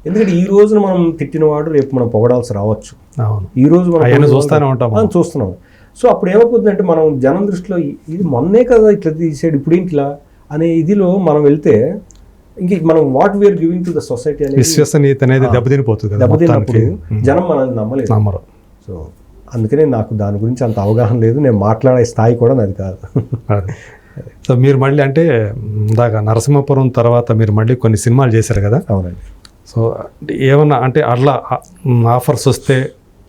ఎందుకంటే ఈ రోజున మనం తిట్టినవాడు రేపు మనం పొగడాల్సి రావచ్చు. ఈ రోజు మనం చూస్తున్నాం. సో అప్పుడు ఏమైపోతుందంటే మనం జనం దృష్టిలో ఇది మొన్నే కదా ఇట్లా తీసాడు, ఇప్పుడు ఏంటి ఇలా అనే ఇదిలో మనం వెళ్తే ఇంక మనం what we are giving to the society అనేది విశ్వసనీయత అనేది దెబ్బతినిపోతుంది కదా దెబ్బతిన్నప్పుడు జనం మనల్ని నమ్మలేదు. నమ్మరు. సో అందుకనే నాకు దాని గురించి అంత అవగాహన లేదు, నేను మాట్లాడే స్థాయి కూడా నాది కాదు. సో మీరు మళ్ళీ అంటే ఇందాక నరసింహపురం తర్వాత మీరు మళ్ళీ కొన్ని సినిమాలు చేశారు కదా. అవునండి. సో ఏమన్నా అంటే అట్లా ఆఫర్స్ వస్తే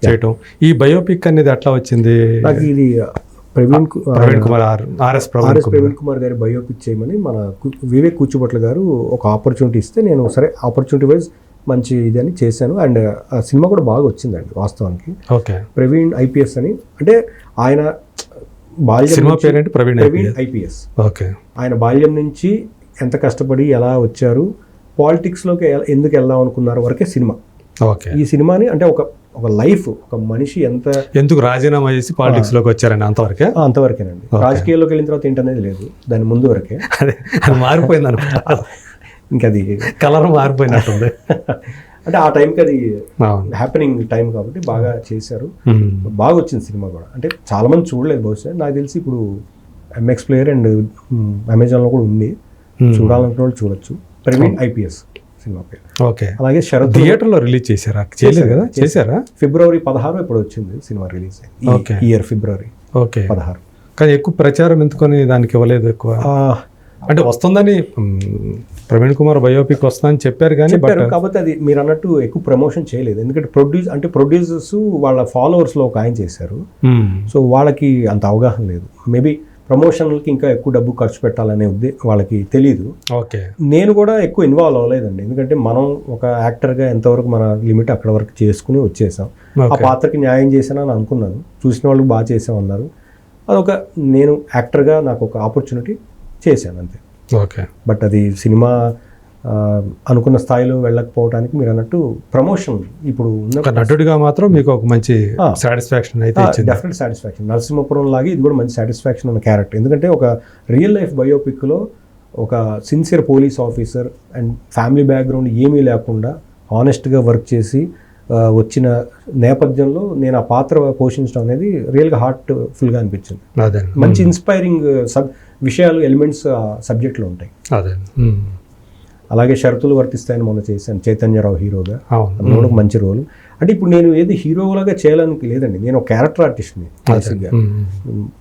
చేయటం, ఈ బయోపిక్ అనేది ఎట్లా వచ్చింది? నాకు ఇది ప్రవీణ్ కుమార్ ఆర్ఎస్ ప్రవీణ్ కుమార్ గారి బయోపిక్ చేయమని మన వివేక్ కూచిభట్ల గారు ఒక ఆపర్చునిటీ ఇస్తే నేను సరే ఆపర్చునిటీ వైజ్ మంచి ఇది అని చేశాను. అండ్ ఆ సినిమా కూడా బాగా వచ్చిందండి వాస్తవానికి. ఓకే. ప్రవీణ్ ఐపీఎస్ అని, అంటే ఆయన బాల్యం సినిమా పేరేంటి? ప్రవీణ్ ఐపీఎస్. ఓకే. ఆయన బాల్యం నుంచి ఎంత కష్టపడి ఎలా వచ్చారు, పాలిటిక్స్లోకి ఎందుకు వెళ్దాం అనుకున్నారు వరకే సినిమా. ఓకే. ఈ సినిమాని అంటే ఒక లైఫ్, ఒక మనిషి ఎందుకు రాజీనామా చేసి పాలిటిక్స్ లోకి వచ్చారని అంతవరకే? అంతవరకేనండి. రాజకీయాల్లోకి వెళ్ళిన తర్వాత ఏంటనేది లేదు, దాని ముందు వరకే. అది మారిపోయింది అనుకుంటా, ఇంకా అది కలర్ మారిపోయినట్టుంది. అంటే ఆ టైంకి అది హ్యాపెనింగ్ టైం కాబట్టి బాగా చేశారు, బాగా వచ్చింది సినిమా కూడా. అంటే చాలా మంది చూడలేదు బహుశా, నాకు తెలిసి ఇప్పుడు ఎంఎక్స్ ప్లేయర్ అండ్ అమెజాన్లో కూడా ఉంది, చూడాలనుకున్న వాళ్ళు చూడొచ్చు. ప్రవీణ్ ఐపీఎస్ సినిమా పేరు. ఓకే. అలాగే శరత్ థియేటర్లో రిలీజ్ చేశారా? చేయలేదు కదా? చేశారా? ఫిబ్రవరి 16 ఇప్పుడు వచ్చింది సినిమా రిలీజ్ అయింది, ఇయర్ ఫిబ్రవరి 16. కానీ ఎక్కువ ప్రచారం ఎందుకని దానికి ఇవ్వలేదు ఎక్కువ? అంటే వస్తుందని ప్రవీణ్ కుమార్ బయోపిక్ వస్తుందని చెప్పారు కానీ కాకపోతే అది మీరు అన్నట్టు ఎక్కువ ప్రమోషన్ చేయలేదు. ఎందుకంటే ప్రొడ్యూసర్స్ వాళ్ళ ఫాలోవర్స్లో ఒక ఆయన చేశారు, సో వాళ్ళకి అంత అవగాహన లేదు. మేబీ ప్రమోషన్లకి ఇంకా ఎక్కువ డబ్బు ఖర్చు పెట్టాలనే వాళ్ళకి తెలియదు. ఓకే. నేను కూడా ఎక్కువ ఇన్వాల్వ్ అవ్వలేదండి, ఎందుకంటే మనం ఒక యాక్టర్గా ఎంతవరకు మన లిమిట్ అక్కడ వరకు చేసుకుని వచ్చేసాం. ఆ పాత్రకి న్యాయం చేశానని అనుకున్నాను, చూసిన వాళ్ళకి బాగా చేసామన్నారు. అదొక నేను యాక్టర్గా నాకు ఒక ఆపర్చునిటీ చేశాను అంతే. ఓకే. బట్ అది సినిమా అనుకున్న స్థాయిలో వెళ్ళకపోవడానికి మీరు అన్నట్టు ప్రమోషన్ ఇప్పుడు నటుడిగా మాత్రం మీకు ఒక మంచి సాటిస్ఫాక్షన్ అయితే డెఫినెట్ సాటిస్ఫాక్షన్. నరసింహపురం లాగే ఇది కూడా మంచి సాటిస్ఫాక్షన్ ఉన్న క్యారెక్టర్, ఎందుకంటే ఒక రియల్ లైఫ్ బయోపిక్లో ఒక sincere police officer and family background ఏమీ లేకుండా హానెస్ట్గా వర్క్ చేసి వచ్చిన నేపథ్యంలో నేను ఆ పాత్ర పోషించడం అనేది రియల్గా హార్ట్ఫుల్గా అనిపించింది. మంచి ఇన్స్పైరింగ్ విషయాలు ఎలిమెంట్స్ సబ్జెక్ట్లో ఉంటాయి. అలాగే షరతులు వర్తిస్తాయని మొన్న చేశాను, చైతన్యరావు హీరోగా, అందులో మంచి రోల్. అంటే ఇప్పుడు నేను ఏది హీరోలాగా చేయాలని లేదండి, నేను ఒక క్యారెక్టర్ ఆర్టిస్ట్ని బేసిక్గా.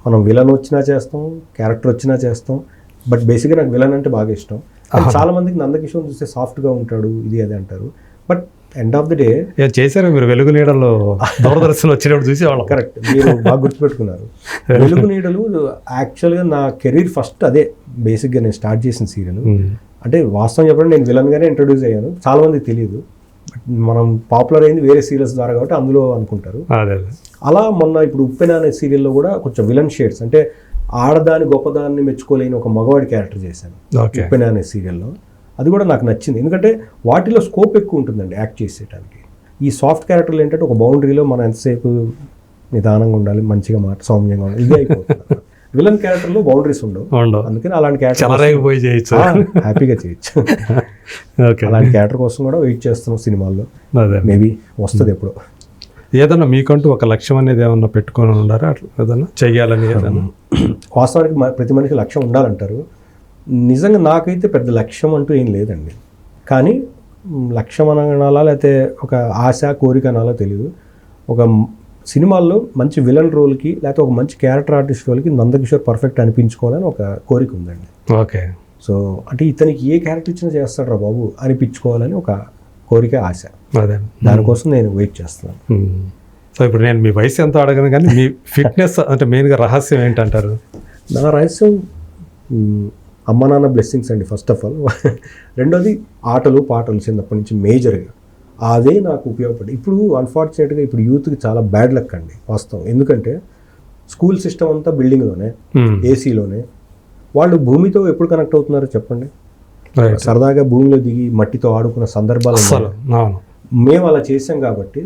మనం విలన్ వచ్చినా చేస్తాం, క్యారెక్టర్ వచ్చినా చేస్తాం, బట్ బేసిక్గా నాకు విలన్ అంటే బాగా ఇష్టం. చాలా మందికి నందకిషోర్ చూస్తే సాఫ్ట్గా ఉంటాడు ఇది అది అంటారు, but end of the day చేశారు మీరు. వెలుగు నీడలో దూరదర్శన్ వచ్చినప్పుడు చూసి వాళ్ళు కరెక్ట్, మీరు బాగా గుర్తుపెట్టుకున్నారు. వెలుగు నీడలు యాక్చువల్గా నా కెరీర్ ఫస్ట్ అదే బేసిక్గా నేను స్టార్ట్ చేసిన సీరియల్. అంటే వాస్తవం చెప్పండి, నేను విలన్గానే ఇంట్రడ్యూస్ అయ్యాను, చాలా మందికి తెలియదు. మనం పాపులర్ అయింది వేరే సీరియల్స్ ద్వారా కాబట్టి అందులో అనుకుంటారు. అలా మొన్న ఇప్పుడు ఉప్పెన అనే సీరియల్లో కూడా కొంచెం విలన్ షేడ్స్, అంటే ఆడదాని గొప్పదాన్ని మెచ్చుకోలేని ఒక మగవాడి క్యారెక్టర్ చేశాను ఉప్పెన అనే సీరియల్లో. అది కూడా నాకు నచ్చింది, ఎందుకంటే వాటిలో స్కోప్ ఎక్కువ ఉంటుందండి యాక్ట్ చేసేయడానికి. ఈ సాఫ్ట్ క్యారెక్టర్లు ఏంటంటే ఒక బౌండరీలో మనం ఎంతసేపు నిదానంగా ఉండాలి, మంచిగా మాట సౌమ్యంగా ఉండాలి, ఇదే అయిపోతుంది. విలన్ క్యారెక్టర్లో బౌండరీస్ ఉండవు, అందుకని అలాంటి క్యారెక్టర్ హ్యాపీగా చేయొచ్చు. అలాంటి క్యారెక్టర్ కోసం కూడా వెయిట్ చేస్తున్నాం సినిమాల్లో, మేబీ వస్తుంది ఎప్పుడు. ఏదన్నా మీకంటూ ఒక లక్ష్యం అనేది ఏమన్నా పెట్టుకొని ఉండారా, అట్లా ఏదన్నా చెయ్యాలని? ఏదన్నా వాస్తవానికి ప్రతి మనిషి లక్ష్యం ఉండాలంటారు. నిజంగా నాకైతే పెద్ద లక్ష్యం అంటూ ఏం లేదండి, కానీ లక్ష్యం అనాలా లేకపోతే ఒక ఆశ కోరిక అనాలో తెలియదు. ఒక సినిమాల్లో మంచి విలన్ రోల్కి లేకపోతే ఒక మంచి క్యారెక్టర్ ఆర్టిస్ట్ రోల్కి నందకిషోర్ పర్ఫెక్ట్ అనిపించుకోవాలని ఒక కోరిక ఉందండి. ఓకే. సో అంటే ఇతనికి ఏ క్యారెక్టర్ ఇచ్చినా చేస్తాడు బాబు అనిపించుకోవాలని ఒక కోరిక, ఆశ. అదే దానికోసం నేను వెయిట్ చేస్తున్నాను. సో ఇప్పుడు నేను మీ వయసు ఎంత అడగను కానీ మీ ఫిట్నెస్ అంటే మెయిన్గా రహస్యం ఏంటంటారు? నా రహస్యం అమ్మ నాన్న బ్లెస్సింగ్స్ అండి ఫస్ట్ ఆఫ్ ఆల్. రెండోది ఆటలు పాటలు చిన్నప్పటి నుంచి మేజర్గా అదే నాకు ఉపయోగపడి. ఇప్పుడు అన్ఫార్చునేట్గా ఇప్పుడు యూత్కి చాలా బ్యాడ్ లక్ అండి వాస్తవం, ఎందుకంటే స్కూల్ సిస్టమ్ అంతా బిల్డింగ్లోనే, ఏసీలోనే. వాళ్ళు భూమితో ఎప్పుడు కనెక్ట్ అవుతున్నారో చెప్పండి? సరదాగా భూమిలో దిగి మట్టితో ఆడుకున్న సందర్భాలు మేము అలా చేసాం కాబట్టి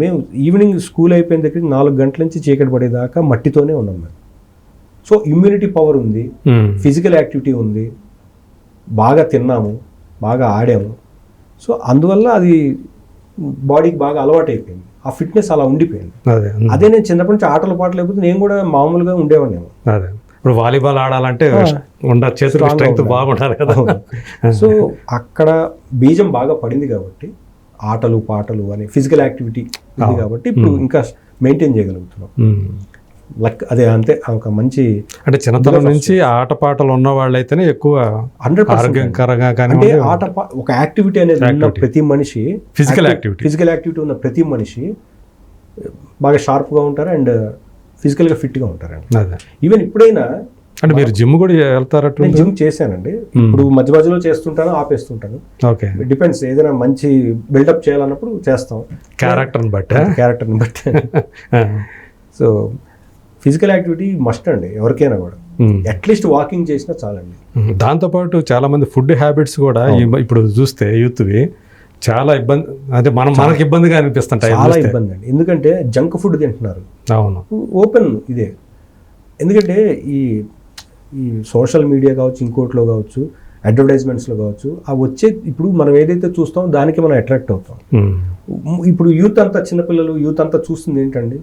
మేము ఈవినింగ్ స్కూల్ అయిపోయిన దగ్గర 4 గంటల నుంచి చీకటి పడేదాకా మట్టితోనే ఉన్నాం మేము. సో ఇమ్యూనిటీ పవర్ ఉంది, ఫిజికల్ యాక్టివిటీ ఉంది, బాగా తిన్నాము, బాగా ఆడాము. సో అందువల్ల అది బాడీకి బాగా అలవాటు అయిపోయింది, ఆ ఫిట్నెస్ అలా ఉండిపోయింది. అదే నేను చిన్నప్పటి నుంచి ఆటలు పాటలు లేకపోతే నేను కూడా మామూలుగా ఉండేవాడిని. ఇప్పుడు వాలీబాల్ ఆడాలంటే చేతులు Strong గా స్ట్రెంగ్త్ ఉండాలి. బాగుండాలి కదా. సో అక్కడ బీజం బాగా పడింది కాబట్టి ఆటలు పాటలు అని ఫిజికల్ యాక్టివిటీ ఉంది కాబట్టి ఇప్పుడు ఇంకా మెయింటైన్ చేయగలుగుతున్నాం. లక్ అదే అంతే ఒక మంచి అంటే చిన్నతనం నుంచి ఆటపాటలు ఉన్న వాళ్ళైతేనే ఎక్కువ 100% ఆరోగ్యకరంగా అంటే కానీ ఒక యాక్టివిటీ అనేది ఉన్న ప్రతి మనిషి ఫిజికల్ యాక్టివిటీ ఫిజికల్ యాక్టివిటీ ఉన్న ప్రతి మనిషి బాగా షార్ప్గా ఉంటారు అండ్ ఫిజికల్గా ఫిట్గా ఉంటారండి. అదే. ఈవెన్ ఇప్పుడైనా అంటే మీరు జిమ్ కూడా వెళ్తారట్టు? నేను జిమ్ చేశానండి, ఇప్పుడు మధ్య మధ్యలో చేస్తుంటాను, ఆపేస్తుంటాను. ఓకే. డిపెండ్స్, ఏదైనా మంచి బిల్డప్ చేయాలన్నప్పుడు చేస్తాం, క్యారెక్టర్ని బట్టి. క్యారెక్టర్ని బట్టి. సో ఫిజికల్ యాక్టివిటీ మస్ట్ అండి ఎవరికైనా కూడా. అట్లీస్ట్ వాకింగ్ చేసినా చాలండి. దాంతోపాటు చాలా మంది ఫుడ్ హ్యాబిట్స్ కూడా ఇప్పుడు చూస్తే యూత్వి చాలా ఇబ్బంది, అంటే మనకి ఇబ్బందిగా అనిపిస్తుంటాయి. చాలా ఇబ్బంది అండి, ఎందుకంటే జంక్ ఫుడ్ తింటున్నారు. అవును, ఓపెన్ ఇదే. ఎందుకంటే ఈ సోషల్ మీడియా కావచ్చు, ఇంకోట్లో కావచ్చు, అడ్వర్టైజ్మెంట్స్లో కావచ్చు, అవి వచ్చే ఇప్పుడు మనం ఏదైతే చూస్తామో దానికి మనం అట్రాక్ట్ అవుతాం. ఇప్పుడు యూత్ అంతా, చిన్నపిల్లలు యూత్ అంతా చూస్తుంది ఏంటండి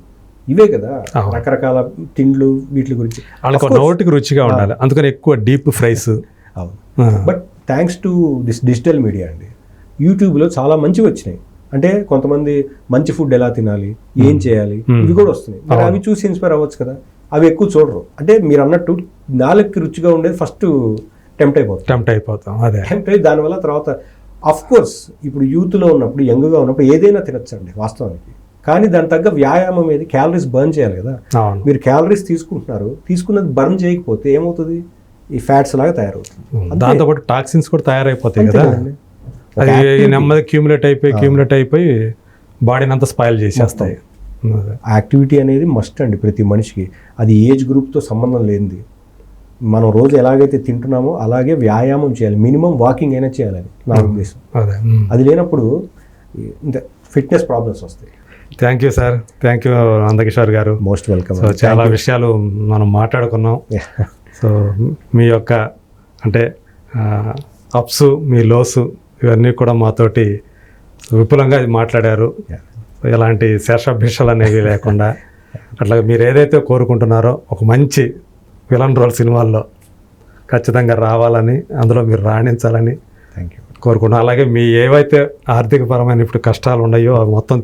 ఇవే కదా, రకరకాల తిండ్లు, వీటి గురించి. వాళ్ళకి నోటికి రుచిగా ఉండాలి, అందుకని ఎక్కువ డీప్ ఫ్రైస్. అవును, but thanks to this digital media అండి, యూట్యూబ్లో చాలా మంచివి వచ్చినాయి. అంటే కొంతమంది మంచి ఫుడ్ ఎలా తినాలి, ఏం చేయాలి, ఇవి కూడా వస్తున్నాయి. మరి అవి చూసి ఇన్స్పైర్ అవ్వచ్చు కదా. అవి ఎక్కువ చూడరు. అంటే మీరు అన్నట్టు నాలుగుకి రుచిగా ఉండేది ఫస్ట్ టెంప్ట్ అయిపోతాం. అదే టెంప్ట్ అయ్యి దానివల్ల తర్వాత అఫ్ కోర్స్ ఇప్పుడు యూత్లో ఉన్నప్పుడు, యంగ్గా ఉన్నప్పుడు ఏదైనా తినచ్చండి వాస్తవానికి. కానీ దాని తగ్గ వ్యాయామం ఏది, క్యాలరీస్ బర్న్ చేయాలి కదా. మీరు క్యాలరీస్ తీసుకుంటున్నారు, తీసుకున్నది బర్న్ చేయకపోతే ఏమవుతుంది, ఈ ఫ్యాట్స్ లాగా తయారవుతుంది. దాంతోపాటు టాక్సిన్స్ కూడా తయారైపోతాయి కదా. అది నెమ్మది క్యూములేట్ అయిపోయి బాడీని అంతా స్పాయిల్ చేసేస్తాయి. యాక్టివిటీ అనేది మస్ట్ అండి ప్రతి మనిషికి. అది ఏజ్ గ్రూప్తో సంబంధం లేనిది. మనం రోజు ఎలాగైతే తింటున్నామో అలాగే వ్యాయామం చేయాలి, మినిమం వాకింగ్ అయినా చేయాలని నా ఉద్దేశం. అది లేనప్పుడు ఫిట్నెస్ ప్రాబ్లమ్స్ వస్తాయి. Thank you sir, thank you Andakishore గారు, మోస్ట్ వెల్కమ్. సో చాలా విషయాలు మనం మాట్లాడుకున్నాం. సో మీ యొక్క అంటే అప్స్, మీ లోస్, ఇవన్నీ కూడా మాతోటి విపులంగా మాట్లాడారు. ఎలాంటి శేషాభిషాలు అనేవి లేకుండా అట్లా మీరు ఏదైతే కోరుకుంటున్నారో ఒక మంచి విలన్ రోల్ సినిమాల్లో ఖచ్చితంగా రావాలని, అందులో మీరు రాణించాలని కోరుకుంటున్నాను. అలాగే మీ ఏవైతే ఆర్థికపరమైన ఇప్పుడు కష్టాలు ఉన్నాయో అవి మొత్తం